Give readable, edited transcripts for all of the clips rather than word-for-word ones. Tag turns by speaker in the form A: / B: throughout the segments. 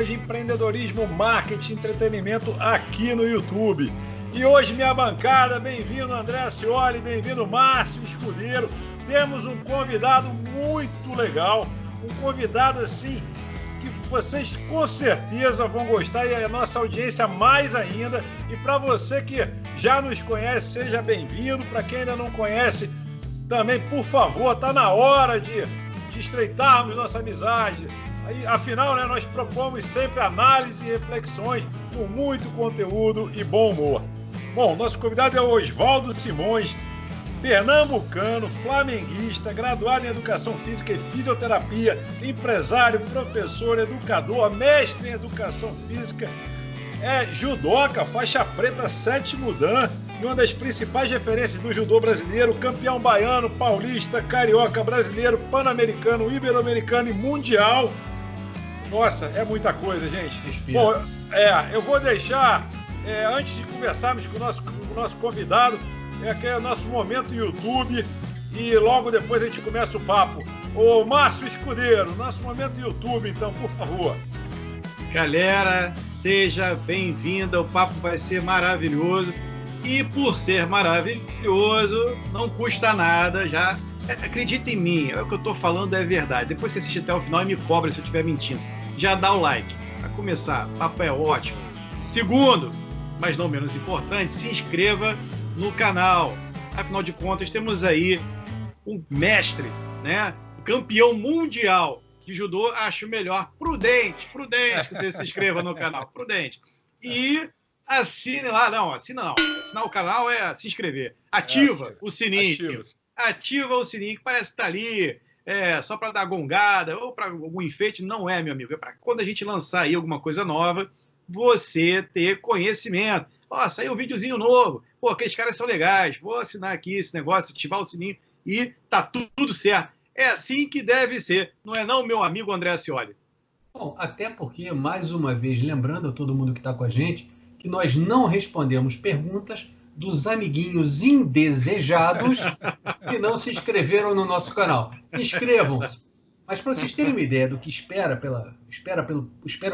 A: de empreendedorismo, marketing, entretenimento aqui no YouTube. E hoje minha bancada, bem-vindo André Acioli, bem-vindo Márcio Escudeiro. Temos um convidado muito legal, um convidado assim que vocês com certeza vão gostar e a nossa audiência mais ainda. E para você que já nos conhece, seja bem-vindo. Para quem ainda não conhece, também, por favor, está na hora de estreitarmos nossa amizade. Afinal, né, nós propomos sempre análise e reflexões com muito conteúdo e bom humor. Bom, nosso convidado é o Oswaldo Simões, pernambucano, flamenguista, graduado em Educação Física e Fisioterapia, empresário, professor, educador, mestre em Educação Física, judoca, faixa preta, 7º Dan, e uma das principais referências do judô brasileiro, campeão baiano, paulista, carioca, brasileiro, pan-americano, ibero-americano e mundial. Nossa, é muita coisa, gente. Bom, eu vou deixar, antes de conversarmos com o nosso convidado, que é o nosso momento YouTube, e logo depois a gente começa o papo. Ô, Márcio Escudeiro, nosso momento YouTube, então, por favor.
B: Galera, seja bem-vinda, o papo vai ser maravilhoso. E por ser maravilhoso, não custa nada, já acredita em mim, o que eu estou falando é verdade. Depois você assiste até o final e me cobra se eu estiver mentindo. Já dá o like. Para começar, o papo é ótimo. Segundo, mas não menos importante, se inscreva no canal. Afinal de contas, temos aí um mestre, né? Campeão mundial de judô. Acho melhor prudente que você se inscreva no canal. Prudente. E assine lá, assina o canal é se inscrever. Ativa o sininho. Ativa o sininho, que parece que tá ali, só para dar gongada ou para algum enfeite. Não é, meu amigo. É para quando a gente lançar aí alguma coisa nova, você ter conhecimento. Ó, saiu um videozinho novo. Pô, aqueles caras são legais. Vou assinar aqui esse negócio, ativar o sininho e tá tudo certo. É assim que deve ser. Não é não, meu amigo André Acioli?
C: Bom, até porque, mais uma vez, lembrando a todo mundo que está com a gente, que nós não respondemos perguntas dos amiguinhos indesejados que não se inscreveram no nosso canal. Inscrevam-se. Mas para vocês terem uma ideia do que espera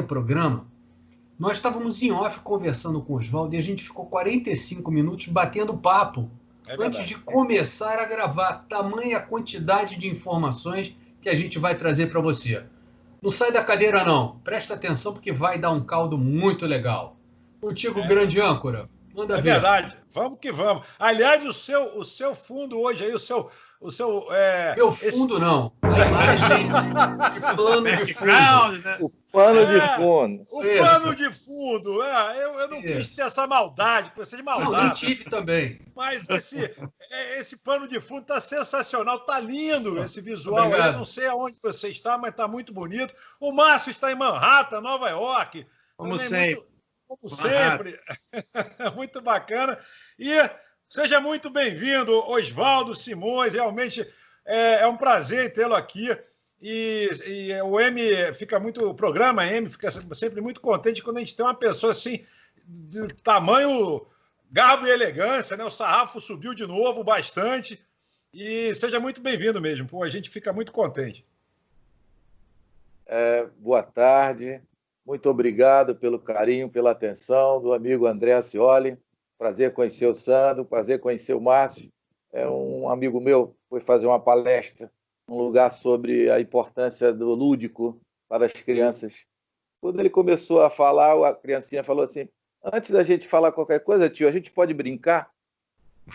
C: o programa, nós estávamos em off conversando com o Oswaldo e a gente ficou 45 minutos batendo papo antes de começar a gravar. Tamanha quantidade de informações que a gente vai trazer para você. Não sai da cadeira, não. Presta atenção porque vai dar um caldo muito legal. Contigo, grande âncora. Manda ver.
A: É verdade. Vamos que vamos. Aliás, o seu fundo hoje aí,
C: Meu fundo não. A imagem de plano de fundo.
D: O pano de fundo.
A: O pano de fundo. Eu não quis ter essa maldade, precisa de maldade.
C: Não, nem tive também.
A: Mas esse pano de fundo está sensacional, está lindo esse visual.
C: Obrigado.
A: Eu não sei aonde você está, mas está muito bonito. O Márcio está em Manhattan, Nova York.
B: Como sempre.
A: Como sempre. Muito bacana. E seja muito bem-vindo, Oswaldo Simões. Realmente é um prazer tê-lo aqui. E o programa M fica sempre muito contente quando a gente tem uma pessoa assim, de tamanho, garbo e elegância, né? O sarrafo subiu de novo bastante. E seja muito bem-vindo mesmo. Pô, a gente fica muito contente.
D: Boa tarde. Muito obrigado pelo carinho, pela atenção do amigo André Acioli. Prazer conhecer o Sandro, prazer conhecer o Márcio. É um amigo meu, foi fazer uma palestra num lugar sobre a importância do lúdico para as crianças. Quando ele começou a falar, a criancinha falou assim: antes da gente falar qualquer coisa, tio, a gente pode brincar?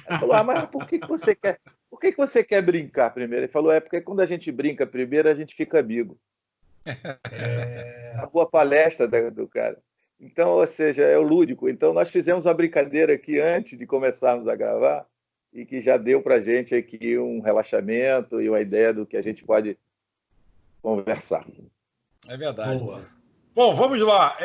D: Ele falou: mas por que você quer? Por que você quer brincar primeiro? Ele falou: porque quando a gente brinca primeiro, a gente fica amigo. A boa palestra do cara. Então, ou seja, é o lúdico. Então, nós fizemos uma brincadeira aqui antes de começarmos a gravar e que já deu para a gente aqui um relaxamento e uma ideia do que a gente pode conversar.
A: É verdade. Boa. Bom, vamos lá.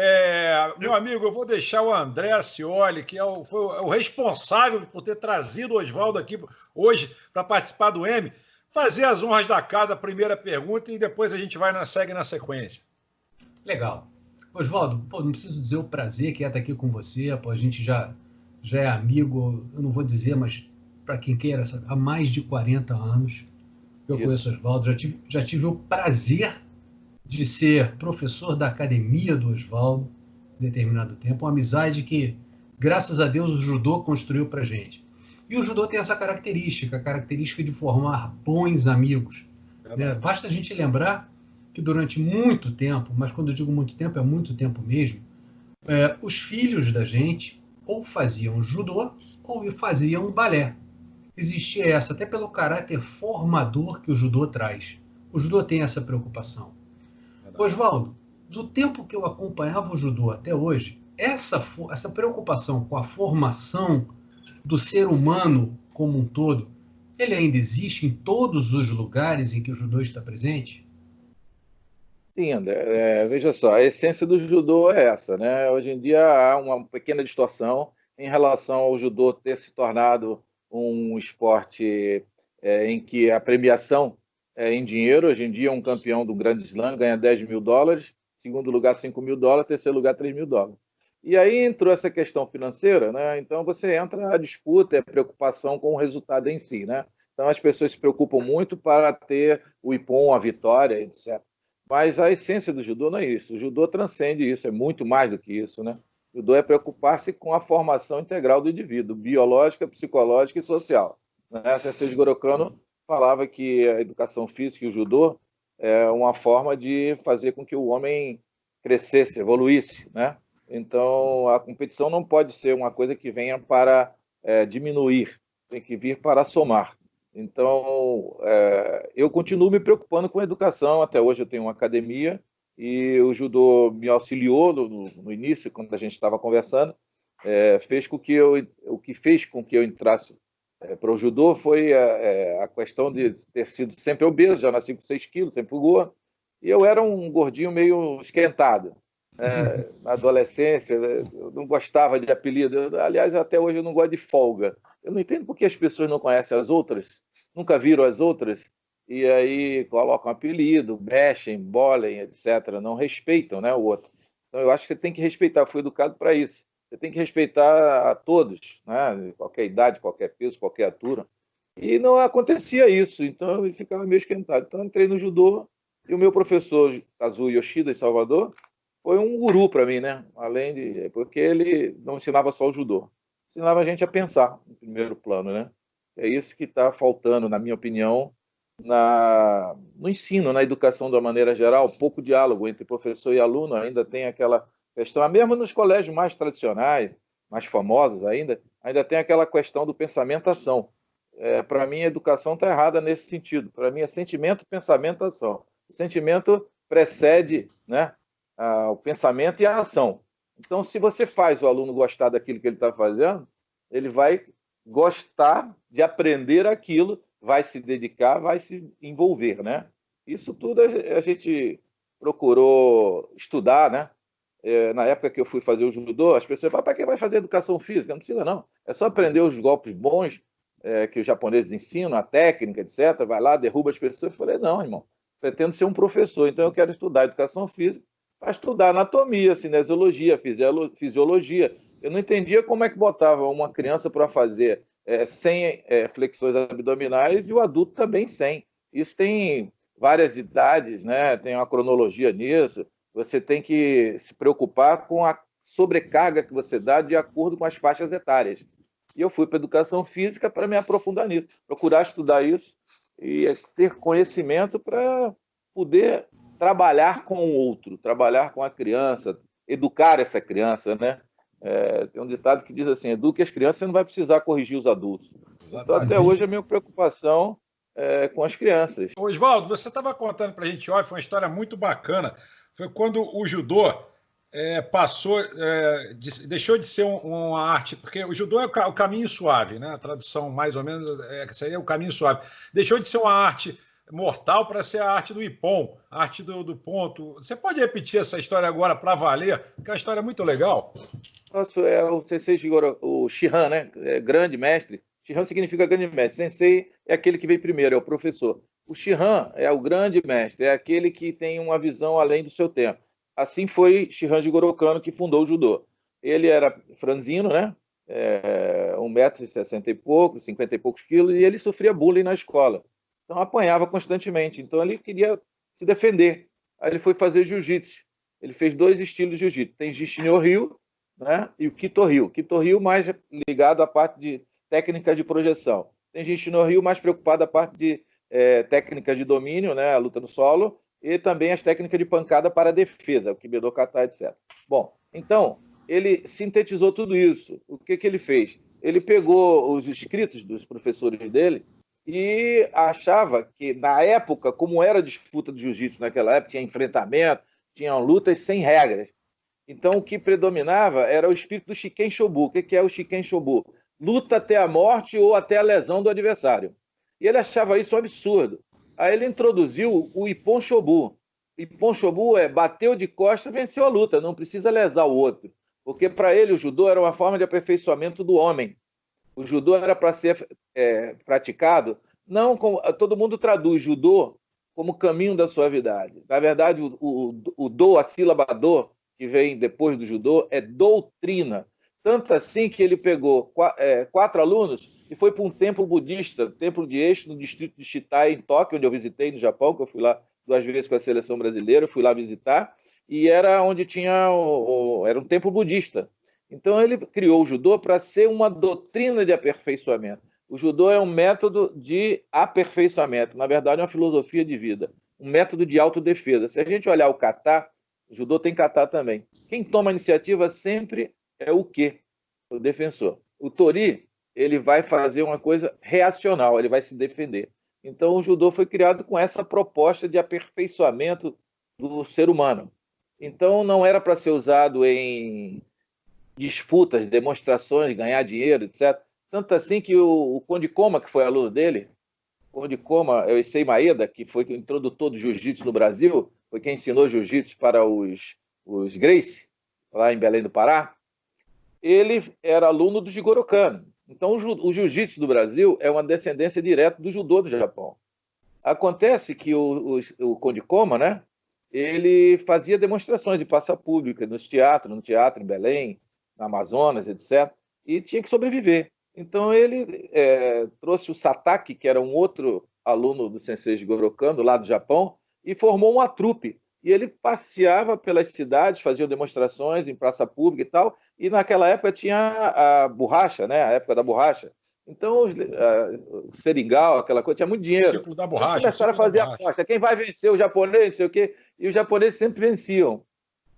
A: Meu amigo, eu vou deixar o André Acioli, que foi o responsável por ter trazido o Oswaldo aqui hoje para participar do M, fazer as honras da casa, a primeira pergunta, e depois a gente segue na sequência.
C: Legal. Oswaldo, não preciso dizer o prazer que é estar aqui com você, a gente já é amigo, eu não vou dizer, mas para quem queira, há mais de 40 anos eu conheço o Oswaldo, já tive o prazer de ser professor da academia do Oswaldo, em determinado tempo, uma amizade que, graças a Deus, o judô construiu para gente. E o judô tem essa característica, a característica de formar bons amigos. Né? Basta a gente lembrar que durante muito tempo, mas quando eu digo muito tempo, é muito tempo mesmo, os filhos da gente ou faziam judô ou faziam balé. Existia essa, até pelo caráter formador que o judô traz. O judô tem essa preocupação. Oswaldo, do tempo que eu acompanhava o judô até hoje, essa preocupação com a formação do ser humano como um todo, ele ainda existe em todos os lugares em que o judô está presente?
D: Sim, André. Veja só, a essência do judô é essa, né? Hoje em dia há uma pequena distorção em relação ao judô ter se tornado um esporte em que a premiação é em dinheiro. Hoje em dia, um campeão do Grande Slam ganha US$ 10.000, segundo lugar US$ 5.000, terceiro lugar US$ 3.000. E aí entrou essa questão financeira, né? Então você entra na disputa, a preocupação com o resultado em si, né? Então as pessoas se preocupam muito para ter o ippon, a vitória, etc. Mas a essência do judô não é isso. O judô transcende isso, é muito mais do que isso, né? O judô é preocupar-se com a formação integral do indivíduo, biológica, psicológica e social. Né? Sensei Jigoro Kano falava que a educação física e o judô é uma forma de fazer com que o homem crescesse, evoluísse, né? Então, a competição não pode ser uma coisa que venha para diminuir, tem que vir para somar. Então, eu continuo me preocupando com a educação. Até hoje eu tenho uma academia e o judô me auxiliou no início, quando a gente estava conversando, o que fez com que eu entrasse para o judô foi a questão de ter sido sempre obeso, já nasci com 6 quilos, sempre fui gordo, e eu era um gordinho meio esquentado. Na adolescência, eu não gostava de apelido. Aliás, até hoje eu não gosto de folga. Eu não entendo por que as pessoas não conhecem as outras, nunca viram as outras, e aí colocam apelido, mexem, bolem, etc. Não respeitam, né, o outro. Então, eu acho que você tem que respeitar. Eu fui educado para isso. Você tem que respeitar a todos, né? Qualquer idade, qualquer peso, qualquer altura. E não acontecia isso, então eu ficava meio esquentado. Então, eu entrei no judô e o meu professor, Kazuo Yoshida, em Salvador, foi um guru para mim, né? Porque ele não ensinava só o judô, ensinava a gente a pensar, em primeiro plano, né? É isso que está faltando, na minha opinião, no ensino, na educação de uma maneira geral. Pouco diálogo entre professor e aluno, ainda tem aquela questão, mesmo nos colégios mais tradicionais, mais famosos ainda tem aquela questão do pensamento-ação. Para mim, a educação está errada nesse sentido. Para mim, é sentimento, pensamento, ação. O sentimento precede, né, o pensamento e a ação. Então, se você faz o aluno gostar daquilo que ele está fazendo, ele vai gostar de aprender aquilo, vai se dedicar, vai se envolver, né? Isso tudo a gente procurou estudar, né? Na época que eu fui fazer o judô, as pessoas falavam, para que vai fazer educação física? Não precisa, não. É só aprender os golpes bons que os japoneses ensinam, a técnica, etc. Vai lá, derruba as pessoas. Eu falei, não, irmão, pretendo ser um professor, então eu quero estudar educação física para estudar anatomia, cinesiologia, fisiologia. Eu não entendia como é que botava uma criança para fazer 100 flexões abdominais e o adulto também 100. Isso tem várias idades, né? Tem uma cronologia nisso. Você tem que se preocupar com a sobrecarga que você dá de acordo com as faixas etárias. E eu fui para a educação física para me aprofundar nisso, procurar estudar isso e ter conhecimento para poder trabalhar com o outro, trabalhar com a criança, educar essa criança, né? Tem um ditado que diz assim, eduque as crianças, você não vai precisar corrigir os adultos. Exatamente. Então, até hoje, a minha preocupação com as crianças.
A: Oswaldo, você estava contando para a gente, foi uma história muito bacana, foi quando o judô deixou de ser uma arte, porque o judô é o caminho suave, né? A tradução mais ou menos seria o caminho suave. Deixou de ser uma arte mortal para ser a arte do ippon, a arte do ponto. Você pode repetir essa história agora para valer? Porque é uma história muito legal.
D: Nossa, o Sensei Jigoro, o Shihan, né? Grande mestre. Shihan significa grande mestre. Sensei é aquele que vem primeiro, é o professor. O Shihan é o grande mestre, é aquele que tem uma visão além do seu tempo. Assim foi Shihan Jigoro Kano, que fundou o judô. Ele era franzino, né? 1,60 m e pouco, 50 e poucos quilos, e ele sofria bullying na escola. Então apanhava constantemente. Então ele queria se defender. Aí ele foi fazer jiu-jitsu. Ele fez 2 estilos de jiu-jitsu. Tem Jishinyo-ryu, né? E o Kito-ryu. Kito-ryu mais ligado à parte de técnica de projeção. Tem Jishinyo-ryu mais preocupado à parte de técnica de domínio, né? A luta no solo, e também as técnicas de pancada para a defesa, o Kibedo Kata, etc. Bom, então, ele sintetizou tudo isso. O que ele fez? Ele pegou os escritos dos professores dele e achava que, na época, como era a disputa de jiu-jitsu naquela época, tinha enfrentamento, tinham lutas sem regras. Então, o que predominava era o espírito do Shiken Shobu. O que é o Shiken Shobu? Luta até a morte ou até a lesão do adversário. E ele achava isso um absurdo. Aí ele introduziu o Ippon Shobu. Ippon Shobu bateu de costas, venceu a luta, não precisa lesar o outro. Porque para ele o judô era uma forma de aperfeiçoamento do homem. O judô era para ser praticado, não como todo mundo traduz judô como caminho da suavidade. Na verdade, o do, a sílaba do, que vem depois do judô, é doutrina. Tanto assim que ele pegou 4 alunos e foi para um templo budista, templo de Eixo, no distrito de Shitai, em Tóquio, onde eu visitei, no Japão, que eu fui lá 2 vezes com a seleção brasileira, fui lá visitar, e era onde tinha era um templo budista. Então ele criou o judô para ser uma doutrina de aperfeiçoamento. O judô é um método de aperfeiçoamento, na verdade é uma filosofia de vida, um método de autodefesa. Se a gente olhar o kata, o judô tem kata também. Quem toma a iniciativa sempre é o que? O defensor. O tori, ele vai fazer uma coisa reacional, ele vai se defender. Então o judô foi criado com essa proposta de aperfeiçoamento do ser humano. Então não era para ser usado em disputas, demonstrações, ganhar dinheiro, etc. Tanto assim que o Conde Koma, que foi aluno dele, Conde Koma é o Issei Maeda, que foi o introdutor do jiu-jitsu no Brasil, foi quem ensinou jiu-jitsu para os Gracie, lá em Belém do Pará. Ele era aluno do Jigoro Kano. Então o jiu-jitsu do Brasil é uma descendência direta do judô do Japão. Acontece que o Conde Koma, né, ele fazia demonstrações em praça pública, no teatro em Belém, na Amazonas, etc. E tinha que sobreviver. Então ele trouxe o Sataki, que era um outro aluno do Sensei Jigoro Kano, lá do Japão, e formou uma trupe. E ele passeava pelas cidades, fazia demonstrações em praça pública e tal, e naquela época tinha a borracha, né? A época da borracha. Então, o seringal, aquela coisa, tinha muito dinheiro. O
A: ciclo da borracha.
D: Eles começaram a fazer aposta. Quem vai vencer? O japonês, não sei o quê. E os japoneses sempre venciam.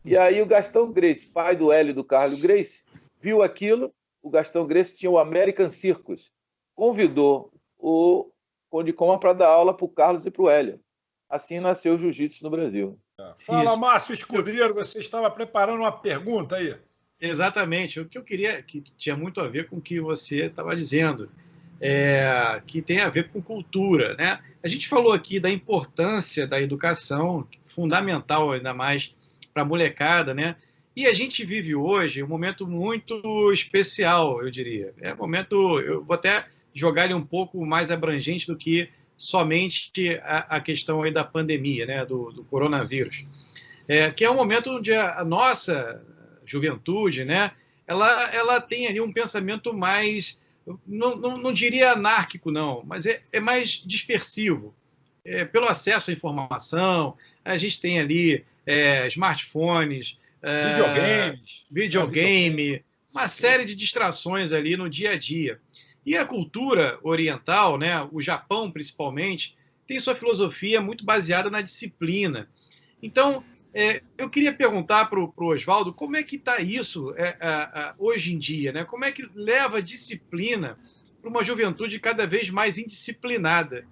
D: E aí o Gastão Gracie, pai do Hélio e do Carlos Gracie, viu aquilo. O Gastão Gracie tinha o American Circus. Convidou o Conde Koma para dar aula para o Carlos e para o Hélio. Assim nasceu o jiu-jitsu no Brasil.
A: Fala, isso. Márcio Escudeiro, você estava preparando uma pergunta aí.
B: Exatamente. O que eu queria, que tinha muito a ver com o que você estava dizendo, que tem a ver com cultura, né? A gente falou aqui da importância da educação, fundamental ainda mais para a molecada, né? E a gente vive hoje um momento muito especial, eu diria. É um momento, eu vou até jogar ele um pouco mais abrangente do que somente a questão aí da pandemia, né, do coronavírus, que é um momento onde a nossa juventude, né, ela tem ali um pensamento mais, não diria anárquico, não, mas é mais dispersivo. Pelo acesso à informação, a gente tem ali smartphones, videogame, uma série de distrações ali no dia a dia. E a cultura oriental, né, o Japão principalmente, tem sua filosofia muito baseada na disciplina. Então, eu queria perguntar para o Oswaldo como é que está isso hoje em dia, né? Como é que leva a disciplina para uma juventude cada vez mais indisciplinada?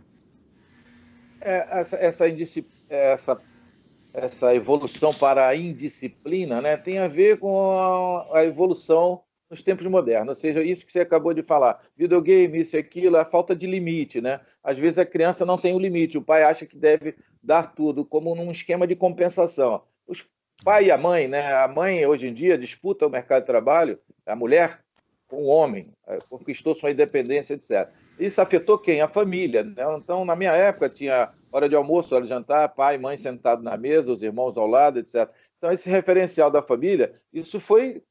D: Essa evolução para a indisciplina, né, tem a ver com a evolução nos tempos modernos, ou seja, isso que você acabou de falar, videogame, isso e aquilo, a falta de limite, né? Às vezes a criança não tem o limite, o pai acha que deve dar tudo, como num esquema de compensação. Os pai e a mãe, né? A mãe hoje em dia disputa o mercado de trabalho, a mulher com o homem, conquistou sua independência, etc. Isso afetou quem? A família, né? Então, na minha época, tinha hora de almoço, hora de jantar, pai e mãe sentados na mesa, os irmãos ao lado, etc. Então, esse referencial da família, isso foi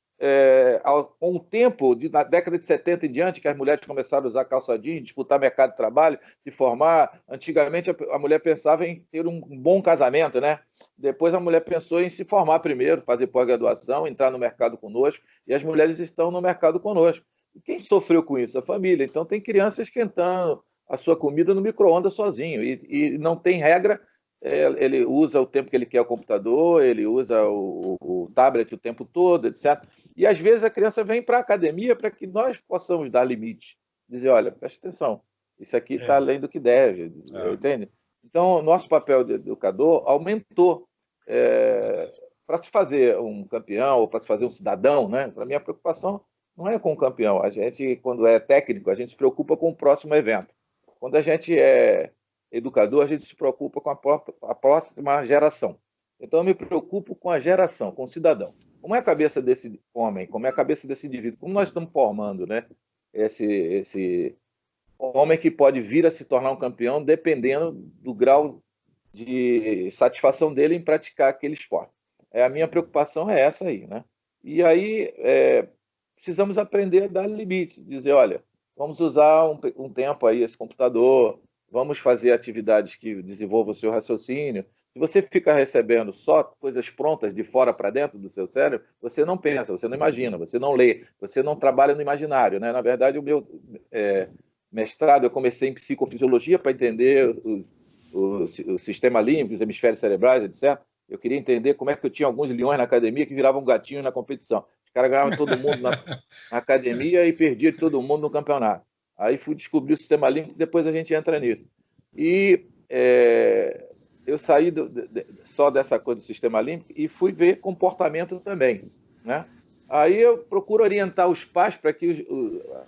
D: com o tempo, na década de 70 em diante, que as mulheres começaram a usar calça jeans, disputar mercado de trabalho, se formar. Antigamente, a mulher pensava em ter um bom casamento, né? Depois a mulher pensou em se formar primeiro, fazer pós-graduação, entrar no mercado conosco, e as mulheres estão no mercado conosco. E quem sofreu com isso? A família. Então, tem crianças esquentando a sua comida no micro-ondas sozinho, e não tem regra. Ele usa o tempo que ele quer o computador, ele usa o tablet o tempo todo, etc. E às vezes a criança vem para a academia para que nós possamos dar limite. Dizer, olha, presta atenção, isso aqui está além do que deve, entende? Então, o nosso papel de educador aumentou. Para se fazer um campeão ou para se fazer um cidadão, né? Para mim a preocupação não é com o campeão. A gente, quando é técnico, a gente se preocupa com o próximo evento. Quando a gente é educador, a gente se preocupa com a próxima geração. Então, eu me preocupo com a geração, com o cidadão. Como é a cabeça desse homem? Como é a cabeça desse indivíduo? Como nós estamos formando, né? Esse homem que pode vir a se tornar um campeão dependendo do grau de satisfação dele em praticar aquele esporte. A minha preocupação é essa aí, né? E aí precisamos aprender a dar limite, dizer, olha, vamos usar um tempo aí esse computador, vamos fazer atividades que desenvolvam o seu raciocínio. Se você fica recebendo só coisas prontas de fora para dentro do seu cérebro, você não pensa, você não imagina, você não lê, você não trabalha no imaginário, né? Na verdade, o meu mestrado, eu comecei em psicofisiologia para entender o sistema límbico, os hemisférios cerebrais, etc. Eu queria entender como é que eu tinha alguns leões na academia que viravam gatinho na competição. Os caras ganhavam todo mundo na academia e perdiam todo mundo no campeonato. Aí fui descobrir o sistema límbico, depois a gente entra nisso. E eu saí só dessa coisa do sistema límbico e fui ver comportamento também, né? Aí eu procuro orientar os pais para que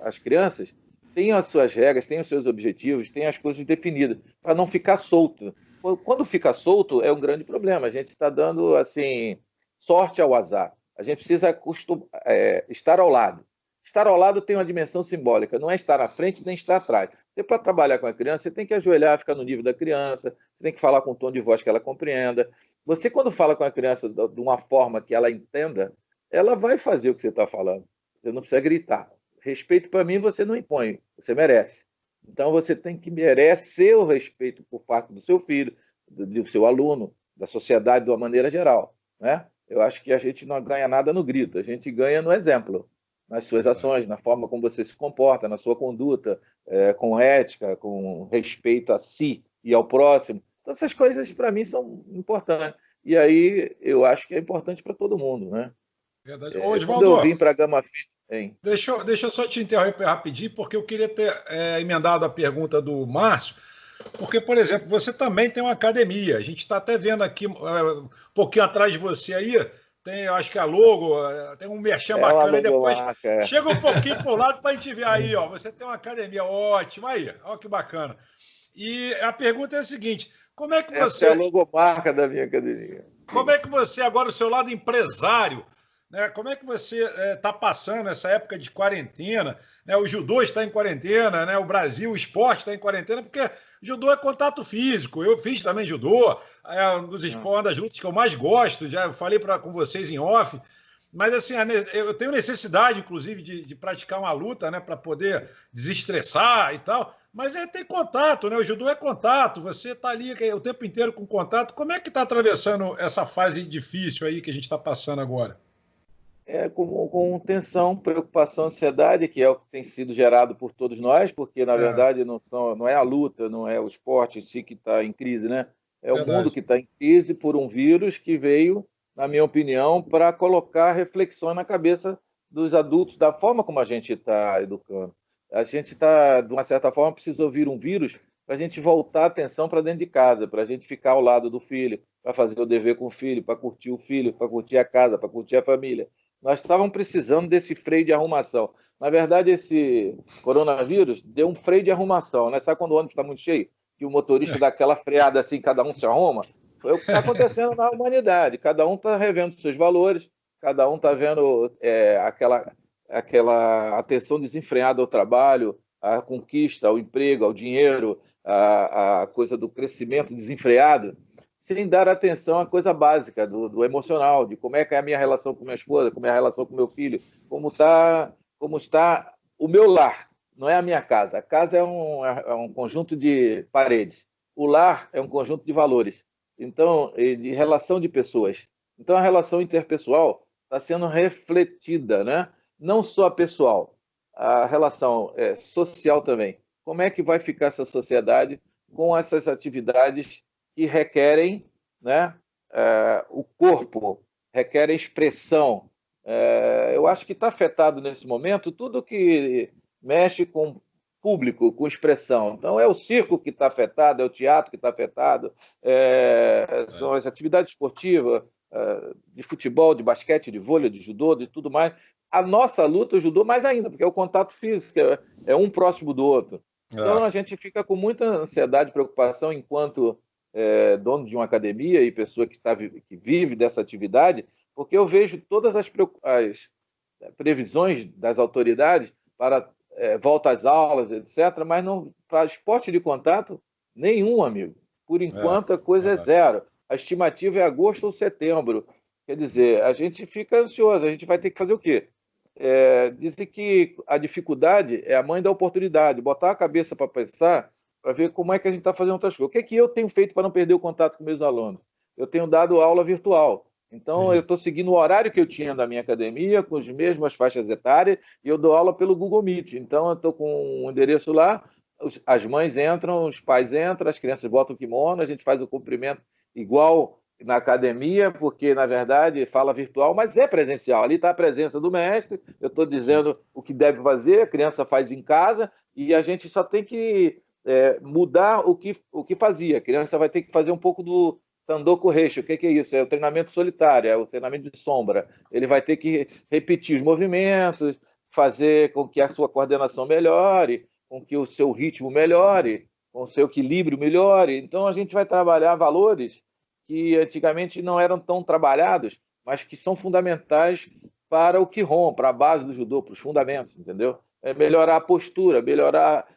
D: as crianças tenham as suas regras, tenham os seus objetivos, tenham as coisas definidas, para não ficar solto. Quando fica solto, é um grande problema. A gente está dando assim, sorte ao azar. A gente precisa estar ao lado. Estar ao lado tem uma dimensão simbólica, não é estar à frente nem estar atrás. Você, para trabalhar com a criança, você tem que ajoelhar, ficar no nível da criança, você tem que falar com um tom de voz que ela compreenda. Você, quando fala com a criança de uma forma que ela entenda, ela vai fazer o que você está falando. Você não precisa gritar. Respeito para mim você não impõe, você merece. Então você tem que merecer o respeito por parte do seu filho, do seu aluno, da sociedade de uma maneira geral, né? Eu acho que a gente não ganha nada no grito, a gente ganha no exemplo, nas suas ações, na forma como você se comporta, na sua conduta, com ética, com respeito a si e ao próximo. Então essas coisas para mim são importantes. E aí eu acho que é importante para todo mundo, né?
A: Verdade.
D: Quando eu vim para a Gama Filho,
A: deixa eu só te interromper rapidinho, porque eu queria ter emendado a pergunta do Márcio, porque, por exemplo, você também tem uma academia. A gente está até vendo aqui, um pouquinho atrás de você aí, tem, eu acho que a logo, tem um merchan bacana, e depois chega um pouquinho para o lado para a gente ver aí, ó, você tem uma academia ótima aí, olha que bacana. E a pergunta é a seguinte, como é que você...
D: Essa é a logomarca da minha academia.
A: Como é que você, agora, o seu lado empresário, né, como é que você está passando essa época de quarentena? Né, o judô está em quarentena, né, o Brasil, o esporte está em quarentena, porque judô é contato físico. Eu fiz também judô, é um dos esportes, uma das lutas que eu mais gosto, já falei com vocês em off. Mas assim, eu tenho necessidade, inclusive, de praticar uma luta, né, para poder desestressar e tal. Mas tem contato, né? O judô é contato, você está ali o tempo inteiro com contato. Como é que está atravessando essa fase difícil aí que a gente está passando agora?
D: Com tensão, preocupação, ansiedade, que é o que tem sido gerado por todos nós, porque, na verdade, não é a luta, não é o esporte em si que está em crise, né? É o mundo que está em crise por um vírus que veio, na minha opinião, para colocar reflexões na cabeça dos adultos, da forma como a gente está educando. A gente está, de uma certa forma, precisou vir um vírus para a gente voltar a atenção para dentro de casa, para a gente ficar ao lado do filho, para fazer o dever com o filho, para curtir a casa, para curtir a família. Nós estávamos precisando desse freio de arrumação. Na verdade, esse coronavírus deu um freio de arrumação, né? Sabe quando o ônibus está muito cheio? Que o motorista dá aquela freada assim, cada um se arruma? Foi o que está acontecendo na humanidade. Cada um está revendo seus valores, cada um está vendo aquela atenção desenfreada ao trabalho, à conquista, ao emprego, ao dinheiro, a coisa do crescimento desenfreado. sem dar atenção à coisa básica do emocional, de como é que é a minha relação com minha esposa, como é a relação com meu filho, como está o meu lar. Não é a minha casa. A casa é um conjunto de paredes. O lar é um conjunto de valores. Então, de relação de pessoas. Então, a relação interpessoal está sendo refletida, né? Não só pessoal, a relação social também. Como é que vai ficar essa sociedade com essas atividades que requerem, né, o corpo, requerem expressão. Eu acho que está afetado nesse momento tudo que mexe com público, com expressão. Então, é o circo que está afetado, é o teatro que está afetado, são as atividades esportivas, de futebol, de basquete, de vôlei, de judô, de tudo mais. A nossa luta, o judô, mais ainda, porque é o contato físico, é um próximo do outro. Então, a gente fica com muita ansiedade e preocupação enquanto dono de uma academia e pessoa que vive dessa atividade, porque eu vejo todas as previsões das autoridades para volta às aulas, etc., mas não para esporte de contato, nenhum, amigo. Por enquanto, a coisa é zero. A estimativa é agosto ou setembro. Quer dizer, a gente fica ansioso, a gente vai ter que fazer o quê? Dizem que a dificuldade é a mãe da oportunidade, botar a cabeça para pensar, para ver como é que a gente está fazendo outras coisas. O que é que eu tenho feito para não perder o contato com meus alunos? Eu tenho dado aula virtual. Então, Sim. Eu estou seguindo o horário que eu tinha da minha academia, com as mesmas faixas etárias, e eu dou aula pelo Google Meet. Então, eu estou com um endereço lá, as mães entram, os pais entram, as crianças botam o kimono, a gente faz o cumprimento igual na academia, porque, na verdade, fala virtual, mas é presencial. Ali está a presença do mestre, eu estou dizendo o que deve fazer, a criança faz em casa, e a gente só tem que mudar o que fazia. A criança vai ter que fazer um pouco do Tandoku Reishi. O que é isso? É o treinamento solitário, é o treinamento de sombra. Ele vai ter que repetir os movimentos, fazer com que a sua coordenação melhore, com que o seu ritmo melhore, com o seu equilíbrio melhore. Então, a gente vai trabalhar valores que antigamente não eram tão trabalhados, mas que são fundamentais para o Kihon, para a base do judô, para os fundamentos, entendeu? É melhorar a postura, melhorar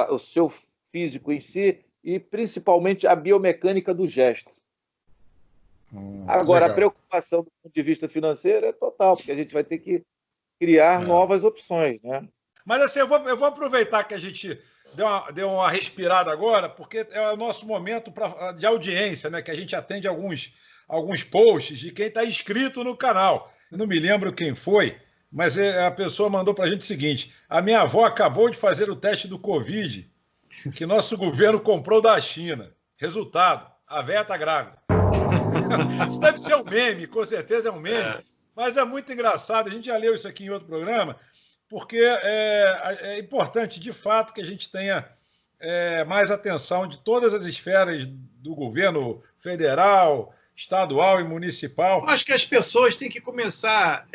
D: o seu físico em si e, principalmente, a biomecânica do gesto. Agora, legal. A preocupação do ponto de vista financeiro é total, porque a gente vai ter que criar novas opções, né?
A: Mas assim, eu vou aproveitar que a gente deu uma respirada agora, porque é o nosso momento de audiência, né? Que a gente atende alguns posts de quem está inscrito no canal. Eu não me lembro quem foi, mas a pessoa mandou para a gente o seguinte: a minha avó acabou de fazer o teste do Covid, que nosso governo comprou da China. Resultado, a véia está grávida. Isso deve ser um meme, com certeza é um meme, mas é muito engraçado. A gente já leu isso aqui em outro programa, porque é importante, de fato, que a gente tenha mais atenção de todas as esferas do governo federal, estadual e municipal.
B: Eu acho que as pessoas têm que começar,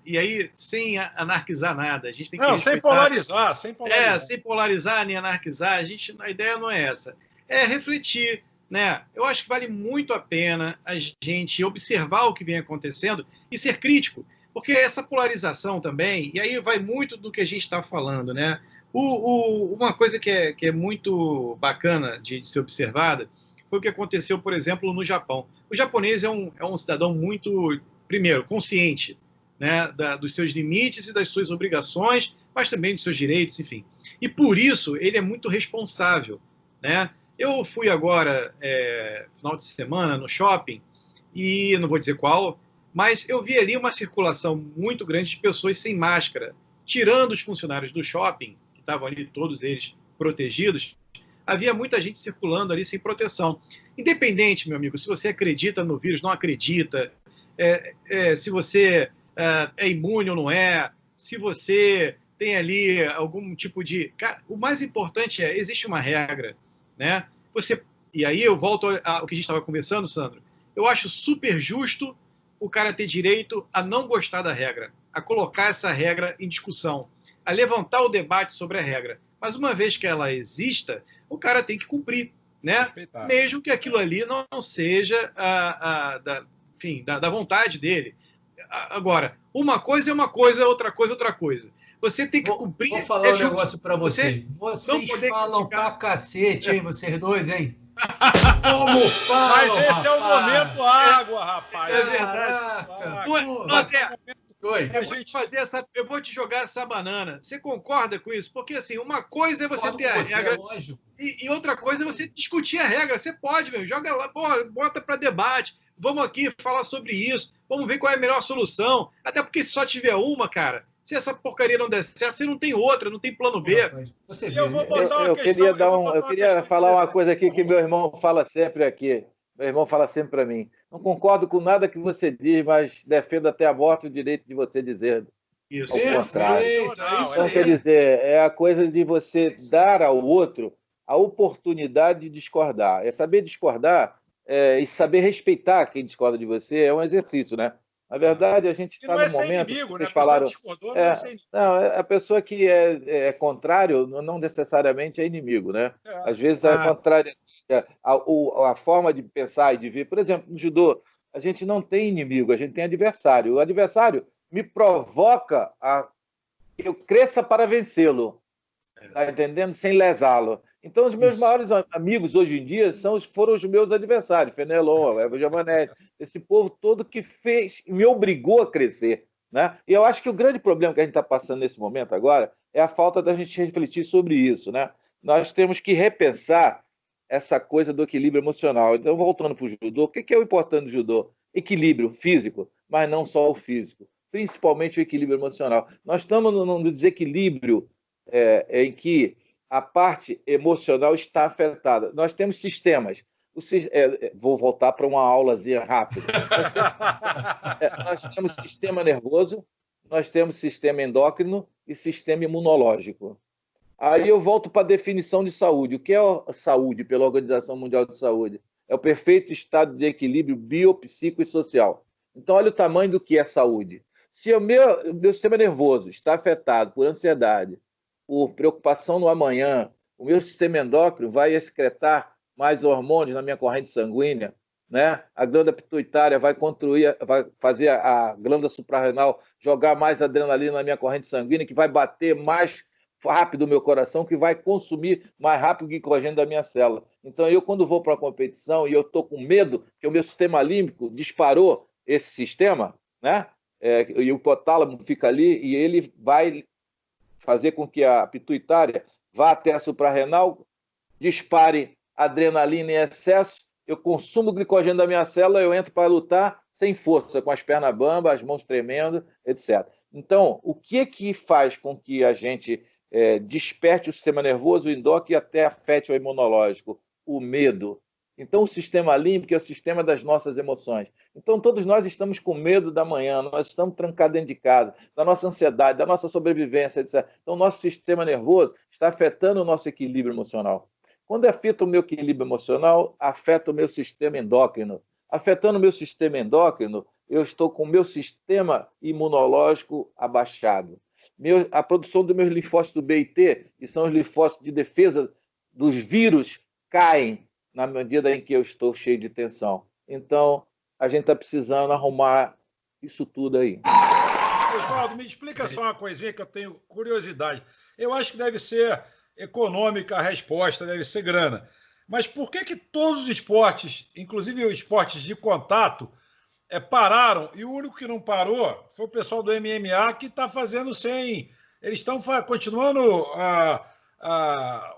B: e aí sem anarquizar nada. A gente tem que
A: sem polarizar. Sem
B: polarizar nem anarquizar. A ideia não é essa. É refletir, né? Eu acho que vale muito a pena a gente observar o que vem acontecendo e ser crítico. Porque essa polarização também, e aí vai muito do que a gente está falando, né? Uma coisa que é muito bacana de ser observada foi o que aconteceu, por exemplo, no Japão. O japonês é um cidadão muito, primeiro, consciente, né, dos seus limites e das suas obrigações, mas também dos seus direitos, enfim. E por isso ele é muito responsável, né? Eu fui agora, final de semana, no shopping, e não vou dizer qual, mas eu vi ali uma circulação muito grande de pessoas sem máscara, tirando os funcionários do shopping, que estavam ali todos eles protegidos. Havia muita gente circulando ali sem proteção. Independente, meu amigo, se você acredita no vírus, não acredita, se você é imune ou não é, se você tem ali algum tipo de... Cara, o mais importante existe uma regra, né? E aí eu volto ao que a gente estava conversando, Sandro. Eu acho super justo o cara ter direito a não gostar da regra, a colocar essa regra em discussão, a levantar o debate sobre a regra. Mas uma vez que ela exista, o cara tem que cumprir, né? Respeitar. Mesmo que aquilo ali não seja da vontade dele. Agora, uma coisa é uma coisa, outra coisa é outra coisa. Você tem que cumprir...
C: Vou falar um negócio para você. Vocês falam pra cacete, hein? Vocês dois, hein? Como fala,
A: Mas esse é o
C: rapaz?
A: momento água, rapaz.
B: É
A: Esse
B: verdade.
A: água.
B: Não é-
C: Pô,
B: Nós é-
C: Oi.
B: Eu vou te jogar essa banana. Você concorda com isso? Porque assim, uma coisa é você
C: Concordo
B: ter
C: com
B: a
C: você,
B: regra
C: lógico.
B: e outra coisa é você discutir a regra. Você pode, meu, joga lá, porra, bota para debate. Vamos aqui falar sobre isso. Vamos ver qual é a melhor solução. Até porque se só tiver uma, cara, se essa porcaria não der certo, você não tem outra, não tem plano B.
C: Rapaz, você
A: E
C: vê,
A: eu vou botar uma
D: Eu
A: questão.
D: queria eu queria falar uma coisa aqui que
A: interessante.
D: meu irmão fala sempre aqui. Meu irmão fala sempre para mim. Não concordo com nada que você diz, mas defendo até a morte o direito de você dizer
B: Isso.
D: ao contrário.
C: Perfeito, é isso
D: Então, quer
C: aí.
D: dizer, é a coisa de você dar ao outro a oportunidade de discordar. É saber discordar e saber respeitar quem discorda de você é um exercício, né? Na verdade, a gente
A: E
D: está
A: não é
D: no
A: ser
D: momento,
A: inimigo, né?
D: vocês
A: A pessoa
D: falaram,
A: discordou, não é ser inimigo.
D: não, a pessoa que é contrário não necessariamente é inimigo, né?
A: É.
D: Às vezes é contrário, a forma de pensar e de ver. Por exemplo, no judô, a gente não tem inimigo, a gente tem adversário. O adversário me provoca a que eu cresça para vencê-lo, tá entendendo? Sem lesá-lo. Então, os meus
C: Isso.
D: maiores amigos hoje em dia foram os meus adversários, Fenelon, Eva Giovanelli, esse povo todo que me obrigou a crescer, né? E eu acho que o grande problema que a gente está passando nesse momento agora é a falta da gente refletir sobre isso, né? Nós temos que repensar essa coisa do equilíbrio emocional. Então, voltando para o judô, o que é o importante do judô? Equilíbrio físico, mas não só o físico, principalmente o equilíbrio emocional. Nós estamos num desequilíbrio em que a parte emocional está afetada. Nós temos sistemas. Vou voltar para uma aulazinha rápida. Nós temos sistema nervoso, nós temos sistema endócrino e sistema imunológico. Aí eu volto para a definição de saúde. O que é a saúde pela Organização Mundial de Saúde? É o perfeito estado de equilíbrio biopsíquico e social. Então, olha o tamanho do que é saúde. Se o meu sistema nervoso está afetado por ansiedade, por preocupação no amanhã, o meu sistema endócrino vai excretar mais hormônios na minha corrente sanguínea, né? A glândula pituitária vai fazer a glândula suprarrenal jogar mais adrenalina na minha corrente sanguínea, que vai bater mais rápido o meu coração, que vai consumir mais rápido o glicogênio da minha célula. Então, quando vou para uma competição e eu estou com medo que o meu sistema límbico disparou esse sistema, né? E o hipotálamo fica ali e ele vai fazer com que a pituitária vá até a suprarrenal, dispare adrenalina em excesso, eu consumo o glicogênio da minha célula, eu entro para lutar sem força, com as pernas bambas, as mãos tremendo, etc. Então, o que faz com que a gente desperte o sistema nervoso, o endócrino e até afete o imunológico? O medo. Então, o sistema límbico é o sistema das nossas emoções. Então, todos nós estamos com medo da manhã, nós estamos trancados dentro de casa, da nossa ansiedade, da nossa sobrevivência, etc. Então, o nosso sistema nervoso está afetando o nosso equilíbrio emocional. Quando afeta o meu equilíbrio emocional, afeta o meu sistema endócrino. Afetando o meu sistema endócrino, eu estou com o meu sistema imunológico abaixado. A produção dos meus linfócitos B e T, que são os linfócitos de defesa dos vírus, caem na medida em que eu estou cheio de tensão. Então, a gente está precisando arrumar isso tudo aí.
A: Oswaldo, me explica só uma coisinha que eu tenho curiosidade. Eu acho que deve ser econômica a resposta, deve ser grana. Mas por que todos os esportes, inclusive os esportes de contato, pararam, e o único que não parou foi o pessoal do MMA, que está fazendo sem... Eles estão continuando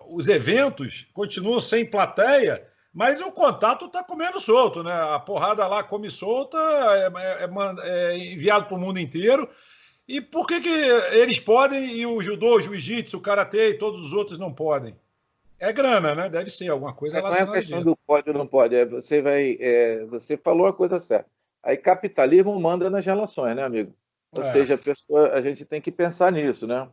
A: os eventos, continuam sem plateia, mas o contato está comendo solto, né? A porrada lá come solta, é enviado para o mundo inteiro. E por que eles podem e o judô, o jiu-jitsu, o karatê e todos os outros não podem? É grana, né? Deve ser alguma coisa relacionada
D: não é questão do pode ou não pode. Você falou a coisa certa. Aí capitalismo manda nas relações, né, amigo? Ou seja, a gente tem que pensar nisso, né?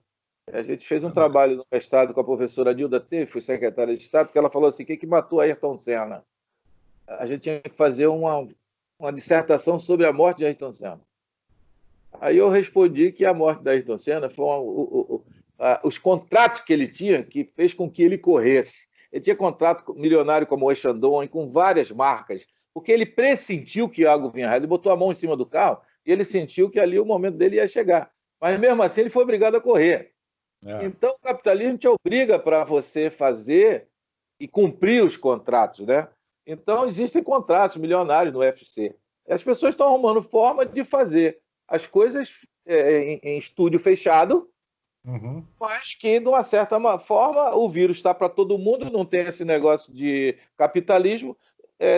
D: A gente fez um trabalho no mestrado com a professora Nilda Teve, fui secretária de Estado, que ela falou assim, o que matou Ayrton Senna? A gente tinha que fazer uma dissertação sobre a morte de Ayrton Senna. Aí eu respondi que a morte da Ayrton Senna foi os contratos que ele tinha que fez com que ele corresse. Ele tinha contrato milionário como o Echandon e com várias marcas, porque ele pressentiu que algo vinha errado. Ele botou a mão em cima do carro e ele sentiu que ali o momento dele ia chegar. Mas mesmo assim ele foi obrigado a correr. Então o capitalismo te obriga para você fazer e cumprir os contratos, né? Então, existem contratos milionários no UFC. As pessoas estão arrumando forma de fazer as coisas em estúdio fechado, mas que, de uma certa forma, o vírus está para todo mundo, não tem esse negócio de capitalismo.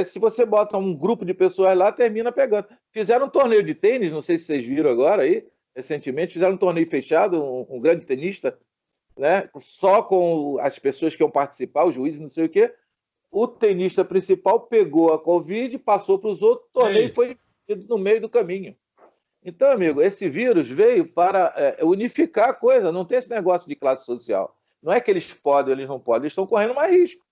D: Se você bota um grupo de pessoas lá, termina pegando. Fizeram um torneio de tênis, não sei se vocês viram agora aí, recentemente, fizeram um torneio fechado, um grande tenista, né, só com as pessoas que iam participar, os juízes, não sei o quê. O tenista principal pegou a Covid, passou para os outros, o torneio foi no meio do caminho. Então, amigo, esse vírus veio para unificar a coisa, não tem esse negócio de classe social. Não é que eles podem ou eles não podem, eles estão correndo mais risco.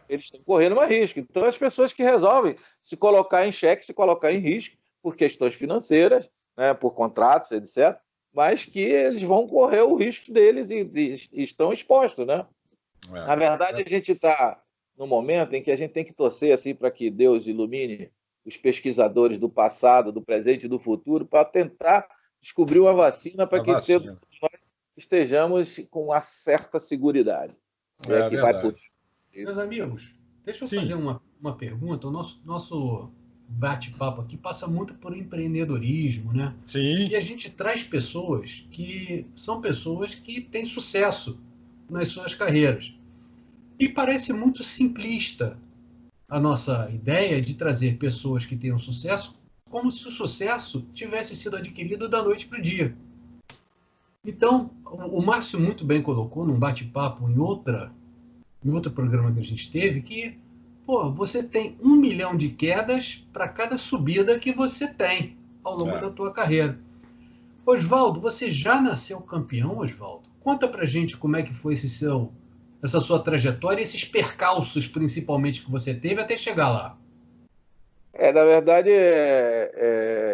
D: Eles estão correndo mais risco. Então, as pessoas que resolvem se colocar em xeque, se colocar em risco, por questões financeiras, né, por contratos, etc., mas que eles vão correr o risco deles e estão expostos, né? Na verdade, a gente está num momento em que a gente tem que torcer assim, para que Deus ilumine os pesquisadores do passado, do presente e do futuro para tentar descobrir uma vacina para que nós estejamos com uma certa seguridade. Que vai por...
C: Meus amigos, deixa eu fazer uma pergunta. O nosso bate-papo aqui passa muito por empreendedorismo, né?
A: Sim.
C: E a gente traz pessoas que são pessoas que têm sucesso nas suas carreiras. E parece muito simplista a nossa ideia de trazer pessoas que tenham sucesso como se o sucesso tivesse sido adquirido da noite para o dia. Então, o Márcio muito bem colocou num bate-papo em outro programa que a gente teve que você tem 1 milhão de quedas para cada subida que você tem ao longo da tua carreira. Oswaldo, você já nasceu campeão, Oswaldo? Conta pra gente como é que foi essa sua trajetória, esses percalços principalmente que você teve até chegar lá.
D: Na verdade,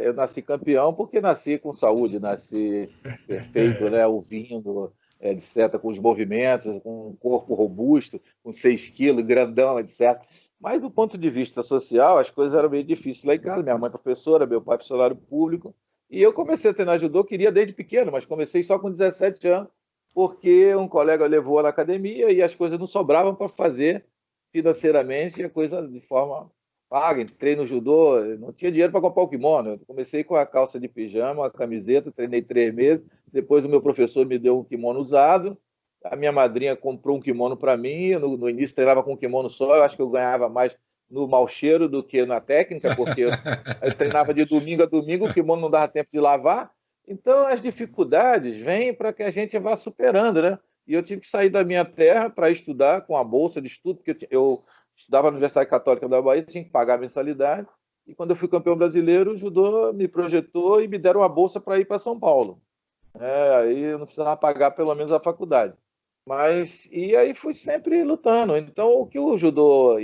D: eu nasci campeão porque nasci com saúde, nasci perfeito, né, ouvindo, etc., com os movimentos, com um corpo robusto, com 6 quilos, grandão, etc. Mas, do ponto de vista social, as coisas eram meio difíceis lá em casa. Minha mãe é professora, meu pai é funcionário público. E eu comecei a treinar judô, queria desde pequeno, mas comecei só com 17 anos, porque um colega levou na academia e as coisas não sobravam para fazer financeiramente a coisa de forma paga. Entrei no judô, não tinha dinheiro para comprar o kimono. Eu comecei com a calça de pijama, a camiseta, treinei 3 meses. Depois o meu professor me deu um kimono usado. A minha madrinha comprou um kimono para mim. No início treinava com um kimono só. Eu acho que eu ganhava mais no mau cheiro do que na técnica, porque eu treinava de domingo a domingo, o kimono não dava tempo de lavar. Então, as dificuldades vêm para que a gente vá superando, né? E eu tive que sair da minha terra para estudar com a bolsa de estudo, porque eu estudava na Universidade Católica da Bahia, tinha que pagar a mensalidade. E quando eu fui campeão brasileiro, o judô me projetou e me deram uma bolsa para ir para São Paulo. Aí eu não precisava pagar pelo menos a faculdade. E aí fui sempre lutando. Então, o que o judô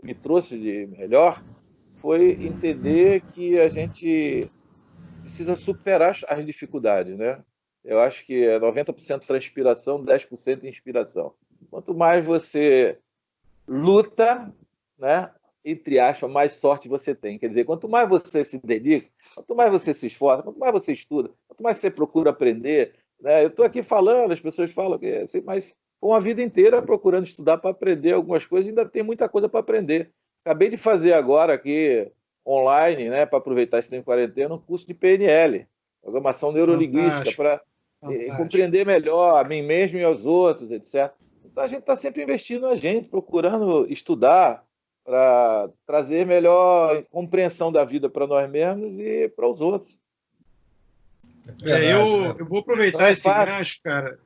D: me trouxe de melhor foi entender que a gente precisa superar as dificuldades, né? Eu acho que é 90% transpiração, 10% inspiração. Quanto mais você luta, né, entre aspas, mais sorte você tem. Quer dizer, quanto mais você se dedica, quanto mais você se esforça, quanto mais você estuda, quanto mais você procura aprender, né? Eu estou aqui falando, as pessoas falam que assim, mas com a vida inteira procurando estudar para aprender algumas coisas, ainda tem muita coisa para aprender. Acabei de fazer agora aqui online, né, para aproveitar esse tempo de quarentena, um curso de PNL, Programação Neurolinguística, para compreender melhor a mim mesmo e aos outros, etc. Então a gente está sempre investindo na gente, procurando estudar para trazer melhor compreensão da vida para nós mesmos e para os outros.
B: Eu vou aproveitar esse gancho, cara.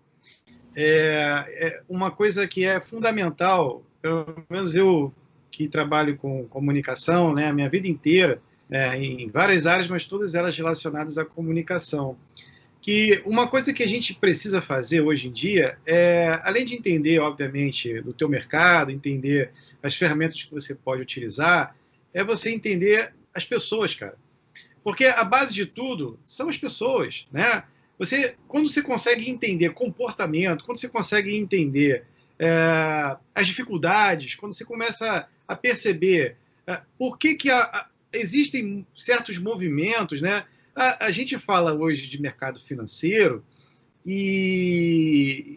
B: Uma coisa que é fundamental, pelo menos eu que trabalho com comunicação, né, a minha vida inteira, em várias áreas, mas todas elas relacionadas à comunicação. Que uma coisa que a gente precisa fazer hoje em dia além de entender, obviamente, do teu mercado, entender as ferramentas que você pode utilizar, é você entender as pessoas, cara. Porque a base de tudo são as pessoas, né? Quando você consegue entender comportamento, quando você consegue entender as dificuldades, quando você começa a perceber por que existem certos movimentos, né? A gente fala hoje de mercado financeiro e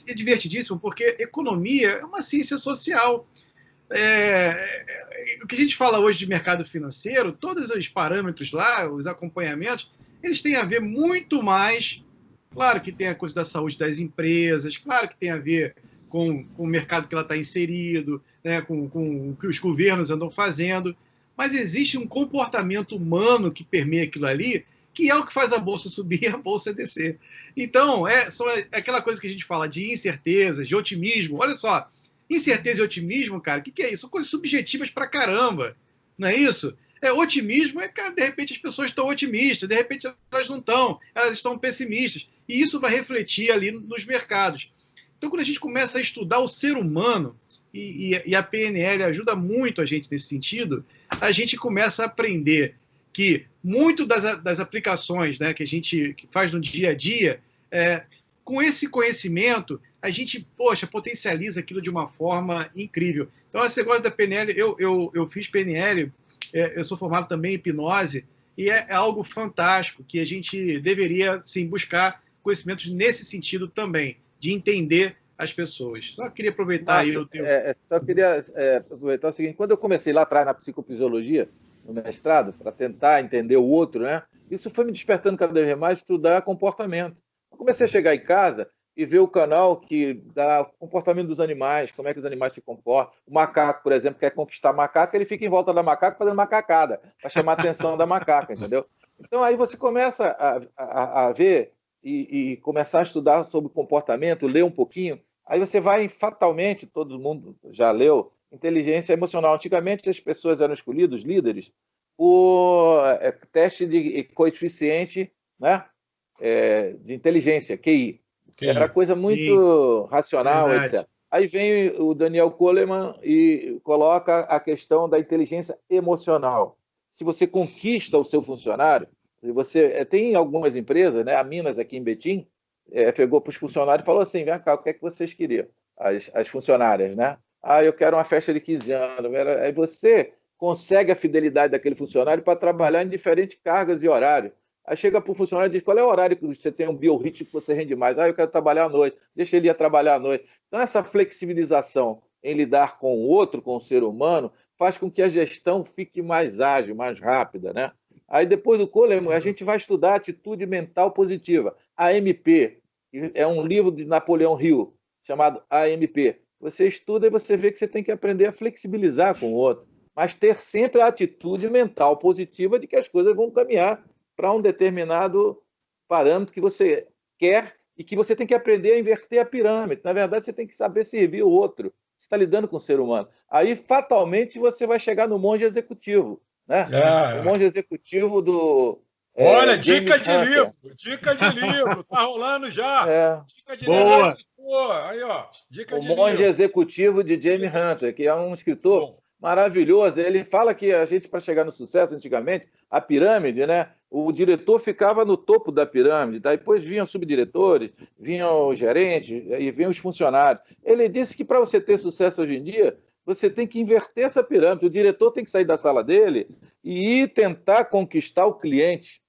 B: é divertidíssimo porque economia é uma ciência social. o que a gente fala hoje de mercado financeiro, todos os parâmetros lá, os acompanhamentos, eles têm a ver muito mais, claro que tem a coisa da saúde das empresas, claro que tem a ver com o mercado que ela está inserido, né, com o que os governos andam fazendo, mas existe um comportamento humano que permeia aquilo ali, que é o que faz a bolsa subir e a bolsa descer. Então, são aquela coisa que a gente fala de incertezas, de otimismo. Olha só, incerteza e otimismo, cara, o que é isso? São coisas subjetivas pra caramba, não é isso? Otimismo cara, de repente as pessoas estão otimistas, de repente elas não estão, elas estão pessimistas. E isso vai refletir ali nos mercados. Então, quando a gente começa a estudar o ser humano, e a PNL ajuda muito a gente nesse sentido, a gente começa a aprender que muito das aplicações, né, que a gente faz no dia a dia, com esse conhecimento, a gente, potencializa aquilo de uma forma incrível. Então, esse negócio da PNL, eu fiz PNL, eu sou formado também em hipnose, e é algo fantástico, que a gente deveria, sim, buscar conhecimentos nesse sentido também, de entender as pessoas. Só queria aproveitar aí o teu...
D: Só queria aproveitar o seguinte, quando eu comecei lá atrás na psicofisiologia, no mestrado, para tentar entender o outro, né? Isso foi me despertando cada vez mais estudar comportamento. Eu comecei a chegar em casa e ver o canal que dá comportamento dos animais, como é que os animais se comportam. O macaco, por exemplo, quer conquistar macaco, ele fica em volta da macaca fazendo macacada, para chamar a atenção da macaca, entendeu? Então aí você começa a ver e começar a estudar sobre comportamento, ler um pouquinho, aí você vai fatalmente, todo mundo já leu, inteligência emocional. Antigamente as pessoas eram escolhidas, os líderes, por teste de coeficiente, né, de inteligência, QI. Era coisa muito racional, etc. Aí vem o Daniel Goleman e coloca a questão da inteligência emocional. Se você conquista o seu funcionário, tem algumas empresas, né, a Minas aqui em Betim, pegou para os funcionários e falou assim, vem cá, o que é que vocês queriam? As funcionárias, né? Eu quero uma festa de 15 anos. Aí você consegue a fidelidade daquele funcionário para trabalhar em diferentes cargas e horários. Aí chega para o funcionário e diz, qual é o horário que você tem um biorritmo que você rende mais? Eu quero trabalhar à noite. Deixa ele ir trabalhar à noite. Então, essa flexibilização em lidar com o outro, com o ser humano, faz com que a gestão fique mais ágil, mais rápida, né? Aí, depois do Goleman, a gente vai estudar atitude mental positiva. AMP, é um livro de Napoleão Hill, chamado AMP. Você estuda e você vê que você tem que aprender a flexibilizar com o outro, mas ter sempre a atitude mental positiva de que as coisas vão caminhar para um determinado parâmetro que você quer e que você tem que aprender a inverter a pirâmide. Na verdade, você tem que saber servir o outro. Você está lidando com o ser humano. Aí, fatalmente, você vai chegar no monge executivo, né? O monge executivo do...
A: Olha, dica de livro, tá rolando já. Dica de
B: Boa.
A: livro. Aí, ó, dica de
D: livro. O monge
A: livro.
D: executivo de James Hunter, que é um escritor maravilhoso. Ele fala que a gente, para chegar no sucesso, antigamente, a pirâmide, né? O diretor ficava no topo da pirâmide, depois vinham subdiretores, vinham os gerentes e vinham os funcionários. Ele disse que para você ter sucesso hoje em dia, você tem que inverter essa pirâmide. O diretor tem que sair da sala dele e ir tentar conquistar o cliente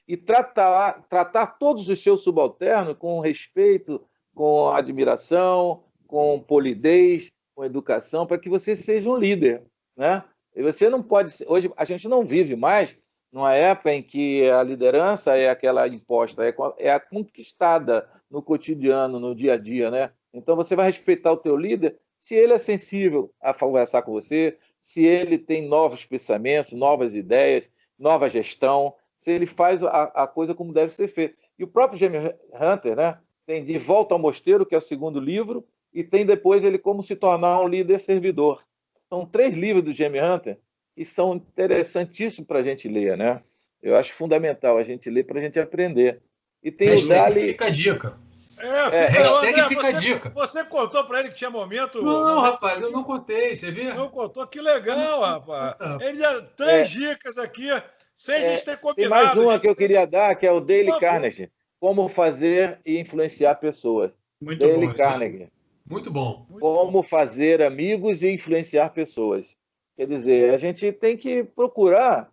D: e tratar todos os seus subalternos com respeito, com admiração, com polidez, com educação, para que você seja um líder, né? E você não pode... Hoje, a gente não vive mais numa época em que a liderança é aquela imposta, é a conquistada no cotidiano, no dia a dia, né? Então, você vai respeitar o teu líder se ele é sensível a conversar com você, se ele tem novos pensamentos, novas ideias, nova gestão, se ele faz a coisa como deve ser feita. E o próprio James Hunter, né, tem De Volta ao Mosteiro, que é o segundo livro, e tem depois ele Como se tornar um líder servidor. São 3 livros do James Hunter e são interessantíssimos para a gente ler, né? Eu acho fundamental a gente ler para a gente aprender. E tem o Dali...
C: Fica a dica.
A: André,
C: fica a dica.
A: Você contou para ele que tinha momento...
C: Não, rapaz, eu não contei, você viu?
A: Não contou, que legal, rapaz. Ele já 3 dicas aqui, sem a gente ter combinado.
D: Tem mais uma que eu queria dar, que é o Dale Carnegie. Como fazer e influenciar pessoas.
C: Muito
D: Dale
C: bom,
D: Carnegie.
C: Muito bom.
D: Como fazer amigos e influenciar pessoas. Quer dizer, a gente tem que procurar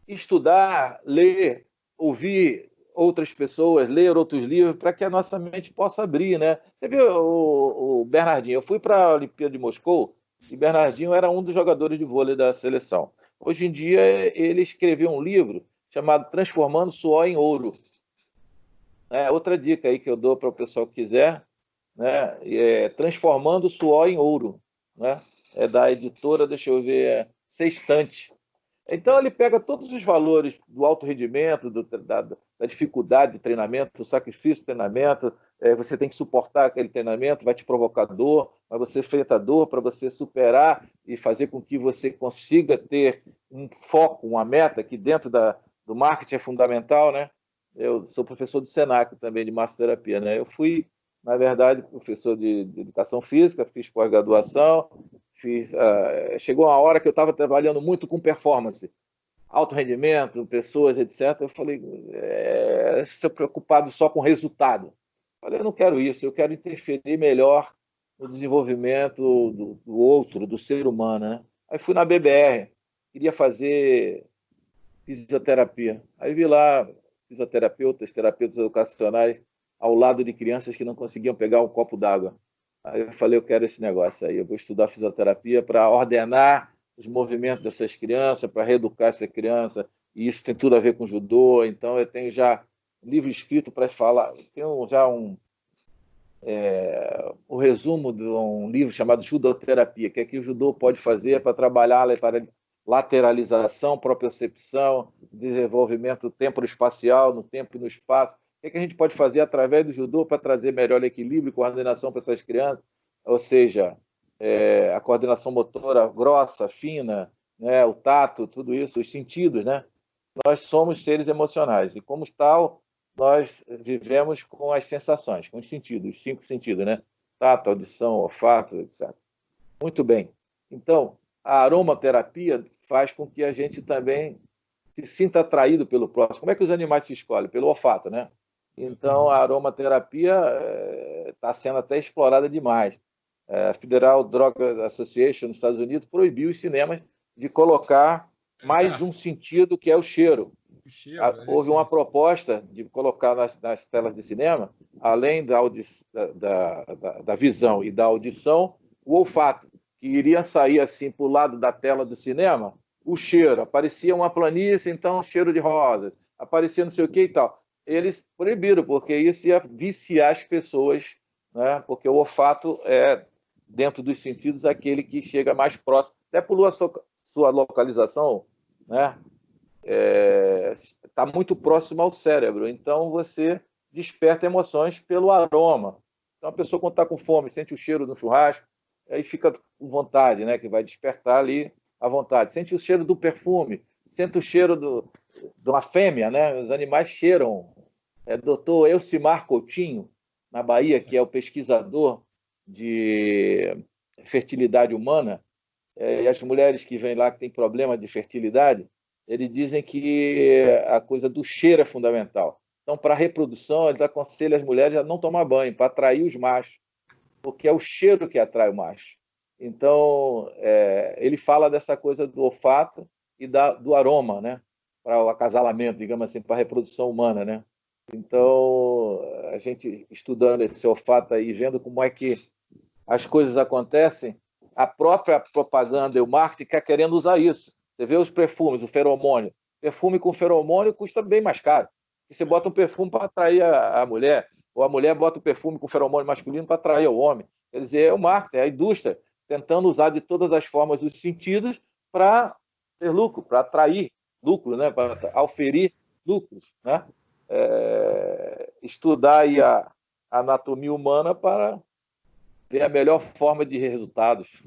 D: estudar, ler, ouvir outras pessoas, ler outros livros, para que a nossa mente possa abrir, né? Você viu o Bernardinho? Eu fui para a Olimpíada de Moscou E Bernardinho era um dos jogadores de vôlei da seleção. Hoje em dia, ele escreveu um livro chamado Transformando Suor em Ouro. Outra dica aí que eu dou para o pessoal que quiser, né? Transformando Suor em Ouro, né? É da editora, deixa eu ver, Sextante. Então, ele pega todos os valores do alto rendimento, da dificuldade de treinamento, do sacrifício do treinamento. Você tem que suportar aquele treinamento, vai te provocar dor, mas você enfrenta a dor para você superar e fazer com que você consiga ter um foco, uma meta, que dentro do marketing é fundamental, né? Eu sou professor do Senac também, de massoterapia, né? Eu fui, na verdade, professor de educação física, fiz pós-graduação, chegou uma hora que eu estava trabalhando muito com performance, alto rendimento, pessoas, etc. Eu falei, estou preocupado só com resultado. Eu falei, eu não quero isso, eu quero interferir melhor no desenvolvimento do outro, do ser humano, né? Aí fui na BBR, queria fazer fisioterapia. Aí vi lá fisioterapeutas, terapeutas educacionais ao lado de crianças que não conseguiam pegar um copo d'água. Aí eu falei, eu quero esse negócio aí, eu vou estudar fisioterapia para ordenar os movimentos dessas crianças, para reeducar essa criança, e isso tem tudo a ver com judô. Então eu tenho já um livro escrito para falar, tenho já o resumo de um livro chamado Judoterapia, que é que o judô pode fazer para trabalhar a lateralização, propriocepção, desenvolvimento temporoespacial, no tempo e no espaço. O que a gente pode fazer através do judô para trazer melhor equilíbrio e coordenação para essas crianças? Ou seja, a coordenação motora grossa, fina, né, o tato, tudo isso, os sentidos, né? Nós somos seres emocionais e, como tal, nós vivemos com as sensações, com os sentidos, os 5 sentidos, né? Tato, audição, olfato, etc. Muito bem. Então, a aromaterapia faz com que a gente também se sinta atraído pelo próximo. Como é que os animais se escolhem? Pelo olfato, né? Então, a aromaterapia está sendo até explorada demais. A Federal Drug Association nos Estados Unidos proibiu os cinemas de colocar mais um sentido, que é o cheiro. Houve uma proposta de colocar nas telas de cinema, além da visão e da audição, o olfato, que iria sair assim para o lado da tela do cinema, o cheiro. Aparecia uma planície, então cheiro de rosa. Aparecia não sei o que e tal. Eles proibiram, porque isso ia viciar as pessoas, né? Porque o olfato é, dentro dos sentidos, aquele que chega mais próximo. Até por sua localização, né? Está muito próximo ao cérebro. Então, você desperta emoções pelo aroma. Então, a pessoa, quando está com fome, sente o cheiro do churrasco, aí fica com vontade, né? Que vai despertar ali a vontade. Sente o cheiro do perfume, sente o cheiro de uma fêmea, né? Os animais cheiram. Doutor Elcimar Coutinho, na Bahia, que é o pesquisador de fertilidade humana, e as mulheres que vêm lá que têm problema de fertilidade, eles dizem que a coisa do cheiro é fundamental. Então, para a reprodução, eles aconselham as mulheres a não tomar banho, para atrair os machos, porque é o cheiro que atrai o macho. Então, ele fala dessa coisa do olfato e do aroma, né? Para o acasalamento, digamos assim, para a reprodução humana, né? Então, a gente estudando esse olfato aí, vendo como é que as coisas acontecem, a própria propaganda e o marketing quer querendo usar isso. Você vê os perfumes, o feromônio. Perfume com feromônio custa bem mais caro. E você bota um perfume para atrair a mulher, ou a mulher bota um perfume com feromônio masculino para atrair o homem. Quer dizer, é o marketing, é a indústria tentando usar de todas as formas os sentidos para ter lucro, para atrair lucro, né? Para auferir lucros, né? Estudar aí a anatomia humana para ter a melhor forma de resultados.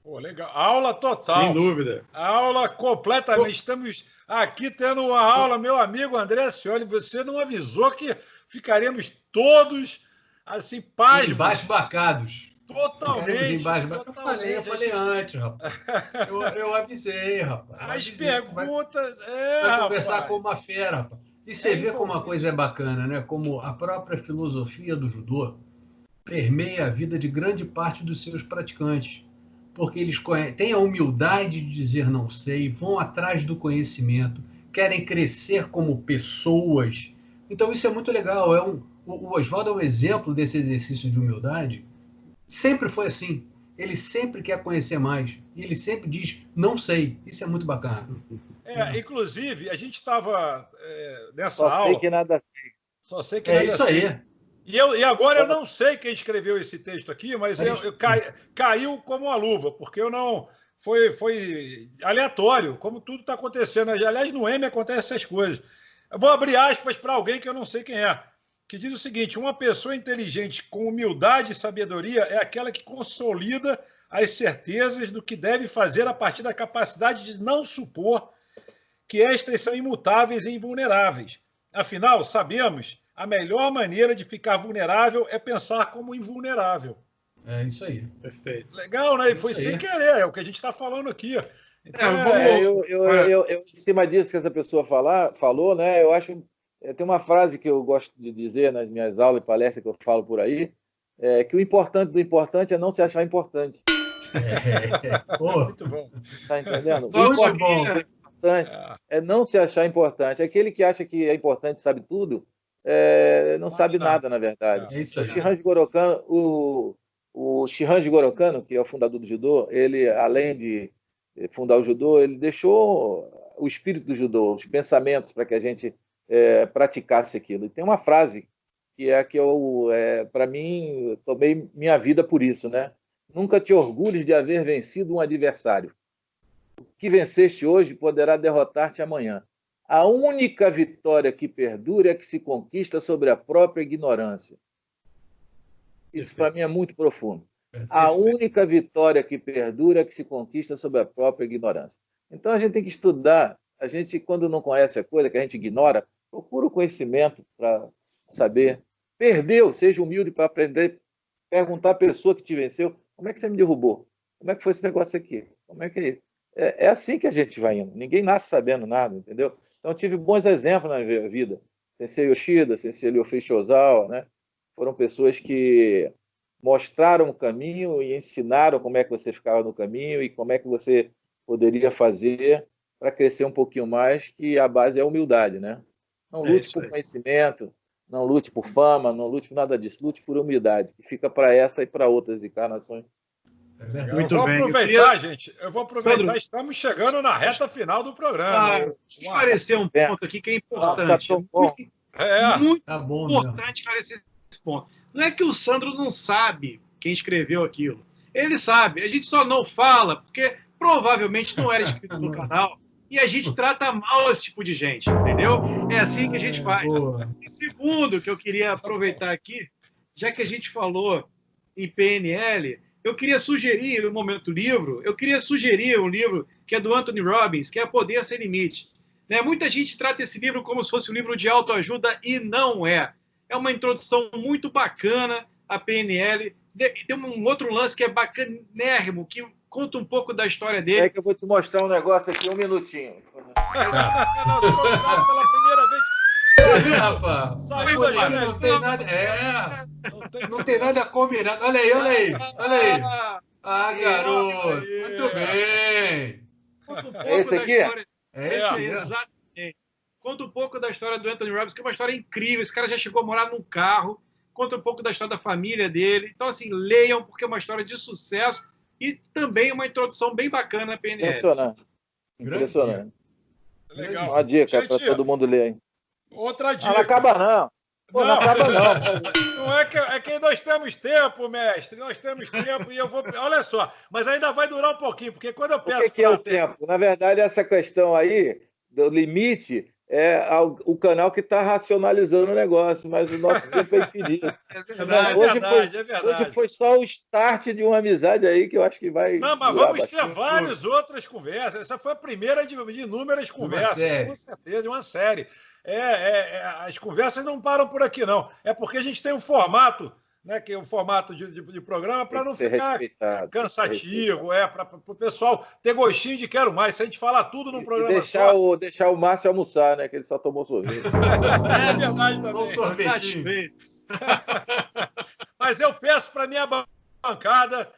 A: Pô, legal. Aula total.
B: Sem dúvida.
A: Aula completamente. Estamos aqui tendo uma aula, meu amigo André Scioli. Você não avisou que ficaremos todos assim, pasmos.
C: Embasbacados.
A: Totalmente.
C: Eu falei antes, rapaz. Eu avisei, rapaz.
A: As perguntas.
C: Vai conversar com uma fera, rapaz. E você vê como a coisa é bacana, né? Como a própria filosofia do judô permeia a vida de grande parte dos seus praticantes. Porque eles têm a humildade de dizer não sei, vão atrás do conhecimento, querem crescer como pessoas. Então isso é muito legal. O Oswaldo é um exemplo desse exercício de humildade. Sempre foi assim. ele sempre quer conhecer mais. E ele sempre diz, não sei. Isso é muito bacana.
A: Inclusive, a gente estava nessa
D: Só
A: aula...
D: sei que nada sei.
A: Só sei que
C: É
A: nada
C: isso
A: sei.
C: aí.
A: E agora eu não sei quem escreveu esse texto aqui, mas caiu como uma luva, porque eu não... Foi aleatório, como tudo está acontecendo. Aliás, no M acontecem essas coisas. Eu vou abrir aspas para alguém que eu não sei quem é, que diz o seguinte: uma pessoa inteligente com humildade e sabedoria é aquela que consolida as certezas do que deve fazer a partir da capacidade de não supor que estas são imutáveis e invulneráveis. Afinal, sabemos, a melhor maneira de ficar vulnerável é pensar como invulnerável.
C: É isso aí.
B: Perfeito.
A: Legal, né? E foi sem querer, é o que a gente está falando aqui. Então,
D: em cima disso que essa pessoa falou, né? Eu acho. Tem uma frase que eu gosto de dizer nas minhas aulas e palestras que eu falo por aí, que o importante do importante é não se achar importante.
A: Muito bom.
D: Tá entendendo?
C: O importante
D: é não se achar importante. Aquele que acha que é importante sabe tudo, não sabe nada, na verdade.
C: É isso aí.
D: O Shihanji Gorokano, que é o fundador do judô, ele, além de fundar o judô, ele deixou o espírito do judô, os pensamentos para que a gente praticasse aquilo. E tem uma frase que é a que eu, para mim, eu tomei minha vida por isso, né? Nunca te orgulhes de haver vencido um adversário. O que venceste hoje poderá derrotar-te amanhã. A única vitória que perdura é a que se conquista sobre a própria ignorância. Isso para mim é muito profundo. A única vitória que perdura é a que se conquista sobre a própria ignorância. Então a gente tem que estudar. A gente, quando não conhece a coisa, que a gente ignora, procura o conhecimento para saber. Perdeu, seja humilde para aprender. Perguntar à pessoa que te venceu, como é que você me derrubou? Como é que foi esse negócio aqui? Como é que é isso? É assim que a gente vai indo. Ninguém nasce sabendo nada, entendeu? Então, eu tive bons exemplos na vida. Sensei Yoshida, Sensei Ryohei Shozawa, né? Foram pessoas que mostraram o caminho e ensinaram como é que você ficava no caminho e como é que você poderia fazer para crescer um pouquinho mais, que a base é a humildade, né? Não lute por conhecimento, não lute por fama, não lute por nada disso. Lute por humildade, que fica para essa e para outras encarnações.
A: Eu vou aproveitar, gente. Eu vou aproveitar. Sandro, estamos chegando na reta final do programa.
B: Esclarecer um ponto aqui que é importante. Muito importante esclarecer esse ponto. Não é que o Sandro não sabe quem escreveu aquilo. Ele sabe. A gente só não fala porque provavelmente não era escrito no canal e a gente trata mal esse tipo de gente, entendeu? É assim que a gente faz. E segundo, que eu queria aproveitar aqui, já que a gente falou em PNL, eu queria sugerir, no Momento Livro, um livro que é do Anthony Robbins, que é Poder Sem Limite. Né? Muita gente trata esse livro como se fosse um livro de autoajuda e não é. É uma introdução muito bacana à PNL. Tem um outro lance que é bacanérrimo, que conta um pouco da história dele.
D: É que eu vou te mostrar um negócio aqui, um minutinho.
A: Nosso convidado pela primeira vez. Saiu da janela.
C: Não tem nada. Não tem nada combinado. Olha aí. Ah, garoto. Muito bem.
D: É esse aqui?
C: É esse aí.
B: Exatamente. Conta um pouco da história do Anthony Robbins, que é uma história incrível. Esse cara já chegou a morar num carro. Conta um pouco da história da família dele. Então, assim, leiam, porque é uma história de sucesso e também uma introdução bem bacana na PNL.
D: Impressionante.
A: Legal.
D: Uma dica para todo mundo ler, hein?
A: Outra dica.
D: Não acaba, não. Não acaba, não.
A: Não é que nós temos tempo, mestre. Nós temos tempo e eu vou... Olha só, mas ainda vai durar um pouquinho, porque quando eu peço...
D: O que é o tempo? Na verdade, essa questão aí, do limite, é o canal que está racionalizando o negócio, mas o nosso tempo é infinito.
A: É verdade.
D: Hoje foi só o start de uma amizade aí que eu acho que vai...
A: Não, mas vamos ter várias outras conversas. Essa foi a primeira de inúmeras conversas, com certeza, uma série. As conversas não param por aqui, não. É porque a gente tem um formato, né, que é um formato de programa para não ficar cansativo, para o pessoal ter gostinho de quero mais. Se a gente falar tudo num programa
D: deixar o Márcio almoçar, né, que ele só tomou sorvete.
A: É verdade também.
C: Sorvetinho.
A: Mas eu peço para a minha bancada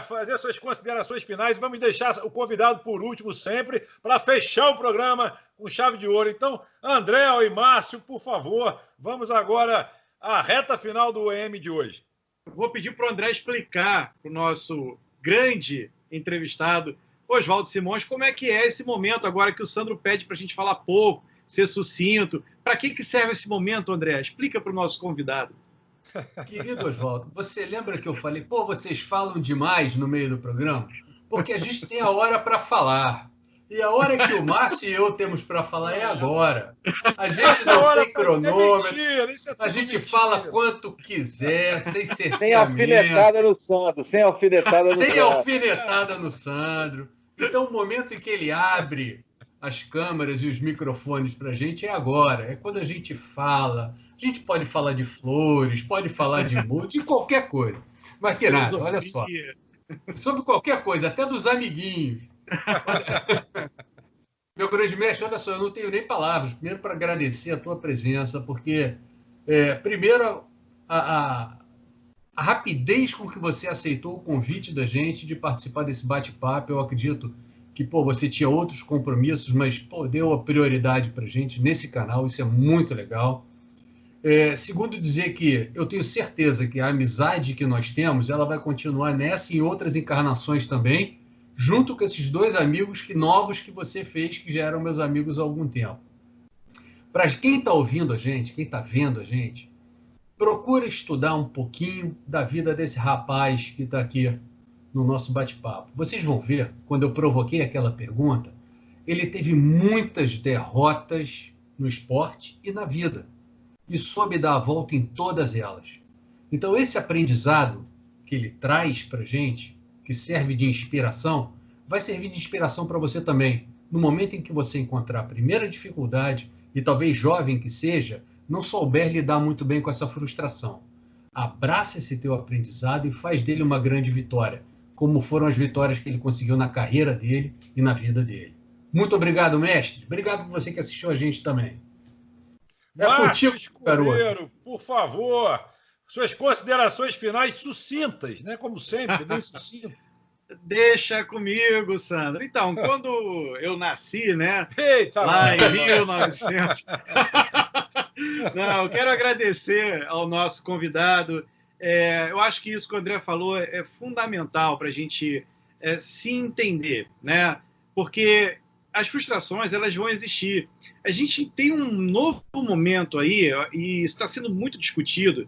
A: fazer suas considerações finais. Vamos deixar o convidado por último sempre, para fechar o programa com chave de ouro. Então, André e Márcio, por favor, vamos agora à reta final do EM de hoje.
B: Eu vou pedir para o André explicar para o nosso grande entrevistado, Oswaldo Simões. Como é que é esse momento agora que o Sandro pede para a gente falar pouco, ser sucinto? Para que serve esse momento, André? Explica para o nosso convidado.
C: Querido Oswaldo, você lembra que eu falei, pô, vocês falam demais no meio do programa? Porque a gente tem a hora para falar. E a hora que o Márcio e eu temos para falar é agora. A gente não tem cronômetro, a gente fala quanto quiser, sem cerceamento.
D: Sem alfinetada no Sandro, sem alfinetada no Sandro.
C: Sem alfinetada no Sandro. Então, o momento em que ele abre as câmeras e os microfones para a gente é agora. É quando a gente fala. A gente pode falar de flores, pode falar de música, de qualquer coisa. Mas que nada, olha só. Sobre qualquer coisa, até dos amiguinhos. Meu grande mestre, olha só, eu não tenho nem palavras. Primeiro, para agradecer a tua presença, porque, primeiro, a rapidez com que você aceitou o convite da gente de participar desse bate-papo. Eu acredito que você tinha outros compromissos, mas deu a prioridade para a gente nesse canal. Isso é muito legal. Segundo, dizer que eu tenho certeza que a amizade que nós temos, ela vai continuar nessa e em outras encarnações também, junto com esses dois amigos novos que você fez, que já eram meus amigos há algum tempo. Para quem está ouvindo a gente, quem está vendo a gente, procura estudar um pouquinho da vida desse rapaz que está aqui no nosso bate-papo. Vocês vão ver, quando eu provoquei aquela pergunta, ele teve muitas derrotas no esporte e na vida. E soube dar a volta em todas elas. Então, esse aprendizado que ele traz para a gente, que serve de inspiração, vai servir de inspiração para você também. No momento em que você encontrar a primeira dificuldade, e talvez jovem que seja, não souber lidar muito bem com essa frustração. Abraça esse teu aprendizado e faz dele uma grande vitória, como foram as vitórias que ele conseguiu na carreira dele e na vida dele. Muito obrigado, mestre. Obrigado por você que assistiu a gente também.
A: Márcio Escudeiro, por favor, suas considerações finais sucintas, né? Como sempre, bem sucinto.
B: Deixa comigo, Sandro. Então, quando eu nasci, né?
A: Eita,
B: lá em 1900... Não, eu quero agradecer ao nosso convidado. Eu acho que isso que o André falou é fundamental para a gente se entender, né? Porque as frustrações, elas vão existir. A gente tem um novo momento aí, e está sendo muito discutido,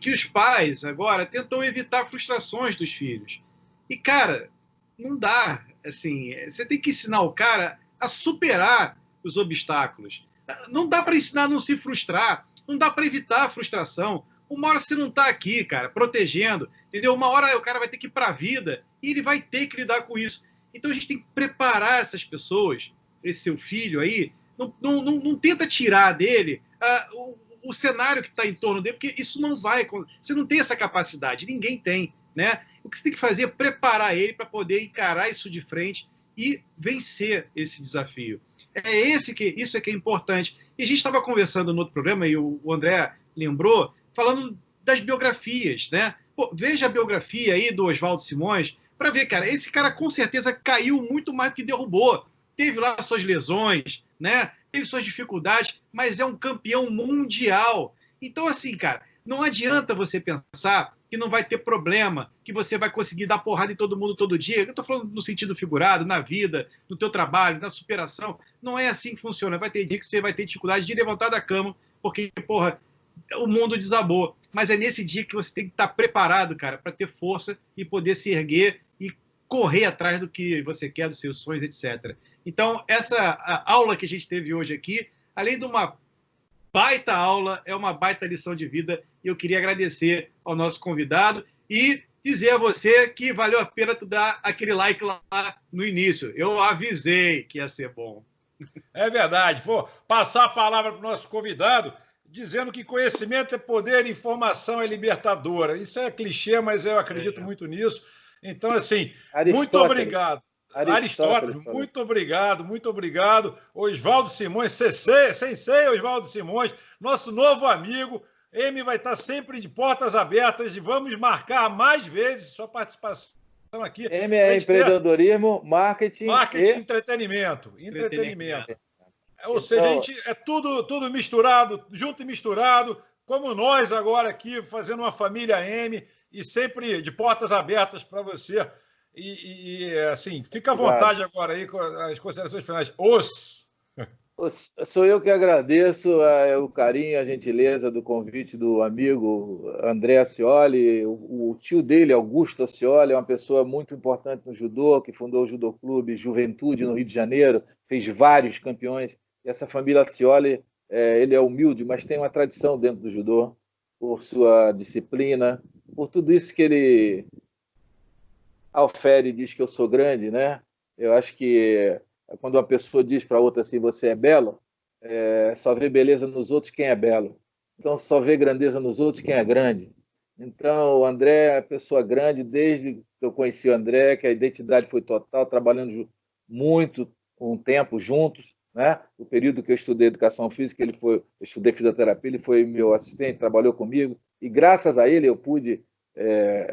B: que os pais agora tentam evitar frustrações dos filhos. E, cara, não dá. Assim, você tem que ensinar o cara a superar os obstáculos. Não dá para ensinar a não se frustrar, não dá para evitar a frustração. Uma hora você não está aqui, cara, protegendo, entendeu? Uma hora o cara vai ter que ir para a vida e ele vai ter que lidar com isso. Então a gente tem que preparar essas pessoas, esse seu filho aí, não tenta tirar dele o cenário que está em torno dele, porque isso não vai... Você não tem essa capacidade, ninguém tem, né? O que você tem que fazer é preparar ele para poder encarar isso de frente e vencer esse desafio. Isso é que é importante. E a gente estava conversando no outro programa, e o André lembrou, falando das biografias, né? Veja a biografia aí do Oswaldo Simões, para ver, cara, esse cara com certeza caiu muito mais do que derrubou. Teve lá suas lesões, né? Teve suas dificuldades, mas é um campeão mundial. Então, assim, cara, não adianta você pensar que não vai ter problema, que você vai conseguir dar porrada em todo mundo todo dia. Eu estou falando no sentido figurado, na vida, no teu trabalho, na superação. Não é assim que funciona. Vai ter dia que você vai ter dificuldade de levantar da cama, porque, porra, o mundo desabou. Mas é nesse dia que você tem que estar preparado, cara, para ter força e poder se erguer e correr atrás do que você quer, dos seus sonhos, etc. Então, essa aula que a gente teve hoje aqui, além de uma baita aula, é uma baita lição de vida, e eu queria agradecer ao nosso convidado e dizer a você que valeu a pena tu dar aquele like lá no início. Eu avisei que ia ser bom.
A: É verdade. Vou passar a palavra para o nosso convidado, dizendo que conhecimento é poder, informação é libertadora. Isso é clichê, mas eu acredito muito nisso. Então, assim, muito obrigado. Aristóteles, muito obrigado. Oswaldo Simões, Sensei Oswaldo Simões, nosso novo amigo. M vai estar sempre de portas abertas e vamos marcar mais vezes sua participação aqui.
D: M é empreendedorismo, marketing
A: e entretenimento. Ou seja, a gente é tudo misturado, junto e misturado, como nós agora aqui, fazendo uma família M. e sempre de portas abertas para você. Assim, fica à vontade agora aí com as considerações finais.
D: Sou eu que agradeço o carinho, a gentileza do convite do amigo André Ascioli. O tio dele, Augusto Ascioli, é uma pessoa muito importante no judô, que fundou o Judô Clube Juventude no Rio de Janeiro, fez vários campeões. E essa família Ascioli, ele é humilde, mas tem uma tradição dentro do judô, por sua disciplina, por tudo isso que ele aufere e diz que eu sou grande, né? Eu acho que quando uma pessoa diz para outra assim, você é belo, só vê beleza nos outros quem é belo. Então, só vê grandeza nos outros quem é grande. Então, o André é uma pessoa grande desde que eu conheci o André, que a identidade foi total, trabalhando muito um tempo juntos, né? O período que eu estudei educação física, eu estudei fisioterapia, ele foi meu assistente, trabalhou comigo, e graças a ele eu pude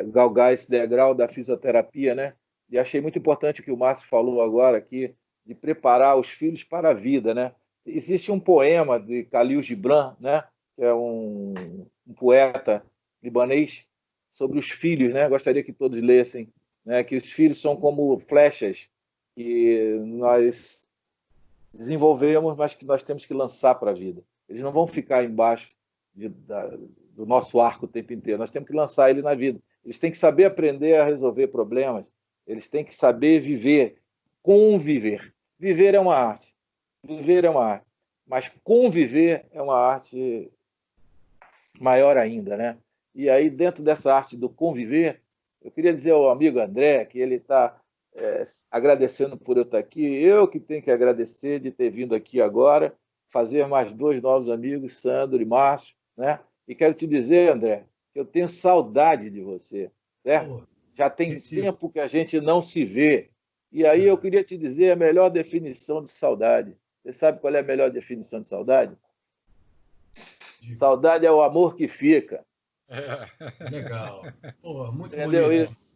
D: galgar esse degrau da fisioterapia, né? E achei muito importante o que o Márcio falou agora aqui, de preparar os filhos para a vida, né? Existe um poema de Khalil Gibran, né? Que é um poeta libanês, sobre os filhos, né? Gostaria que todos lessem, né? Que os filhos são como flechas que nós desenvolvemos, mas que nós temos que lançar para a vida. Eles não vão ficar embaixo do nosso arco o tempo inteiro. Nós temos que lançar ele na vida. Eles têm que saber aprender a resolver problemas. Eles têm que saber viver, conviver. Viver é uma arte. Viver é uma arte. Mas conviver é uma arte maior ainda, né? E aí, dentro dessa arte do conviver, eu queria dizer ao amigo André que ele está agradecendo por eu estar aqui. Eu que tenho que agradecer de ter vindo aqui agora, fazer mais 2 novos amigos, Sandro e Márcio, né? E quero te dizer, André, que eu tenho saudade de você, certo? Já tem tempo que a gente não se vê. E aí eu queria te dizer a melhor definição de saudade. Você sabe qual é a melhor definição de saudade? Saudade é o amor que fica.
C: Legal. Muito
D: Entendeu
C: bonito.
D: isso?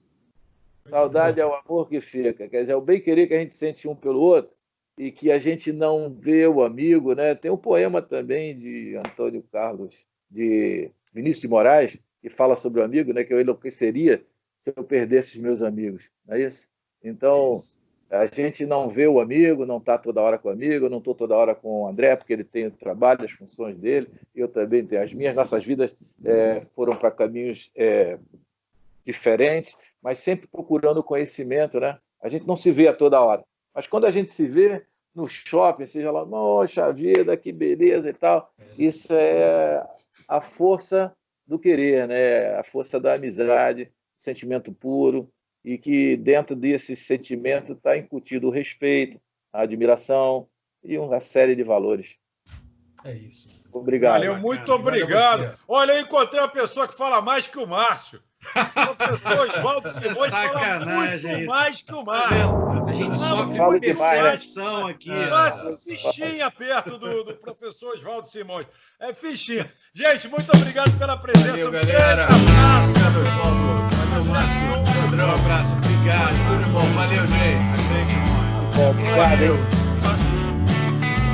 D: Saudade é o amor que fica. Quer dizer, é o bem-querer que a gente sente um pelo outro e que a gente não vê o amigo, né? Tem um poema também de Antônio Carlos, de Vinícius de Moraes, que fala sobre o amigo, né? Que eu enlouqueceria se eu perdesse os meus amigos. Não é isso? Então, a gente não vê o amigo, não está toda hora com o amigo, eu não estou toda hora com o André, porque ele tem o trabalho, as funções dele, eu também tenho as minhas. Nossas vidas foram para caminhos diferentes, mas sempre procurando conhecimento, né? A gente não se vê a toda hora, mas quando a gente se vê no shopping, seja lá, poxa vida, que beleza e tal, isso é a força do querer, né? A força da amizade, sentimento puro, e que dentro desse sentimento está incutido o respeito, a admiração e uma série de valores.
C: É isso.
D: Obrigado.
A: Valeu, muito obrigado. Olha, eu encontrei uma pessoa que fala mais que o Márcio. O professor Oswaldo Simões fala muito mais que o Márcio.
B: A gente sofre uma perseguição aqui.
A: Márcio, fichinha perto do professor Oswaldo Simões. É fichinha. Gente, muito obrigado pela presença.
C: Valeu, galera.
A: Abraço.
C: Valeu, Márcio.
B: Um abraço, obrigado.
C: Tudo bom. Valeu, gente.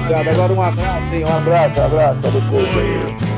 D: Obrigado. Agora um abraço, hein? Um abraço para vocês.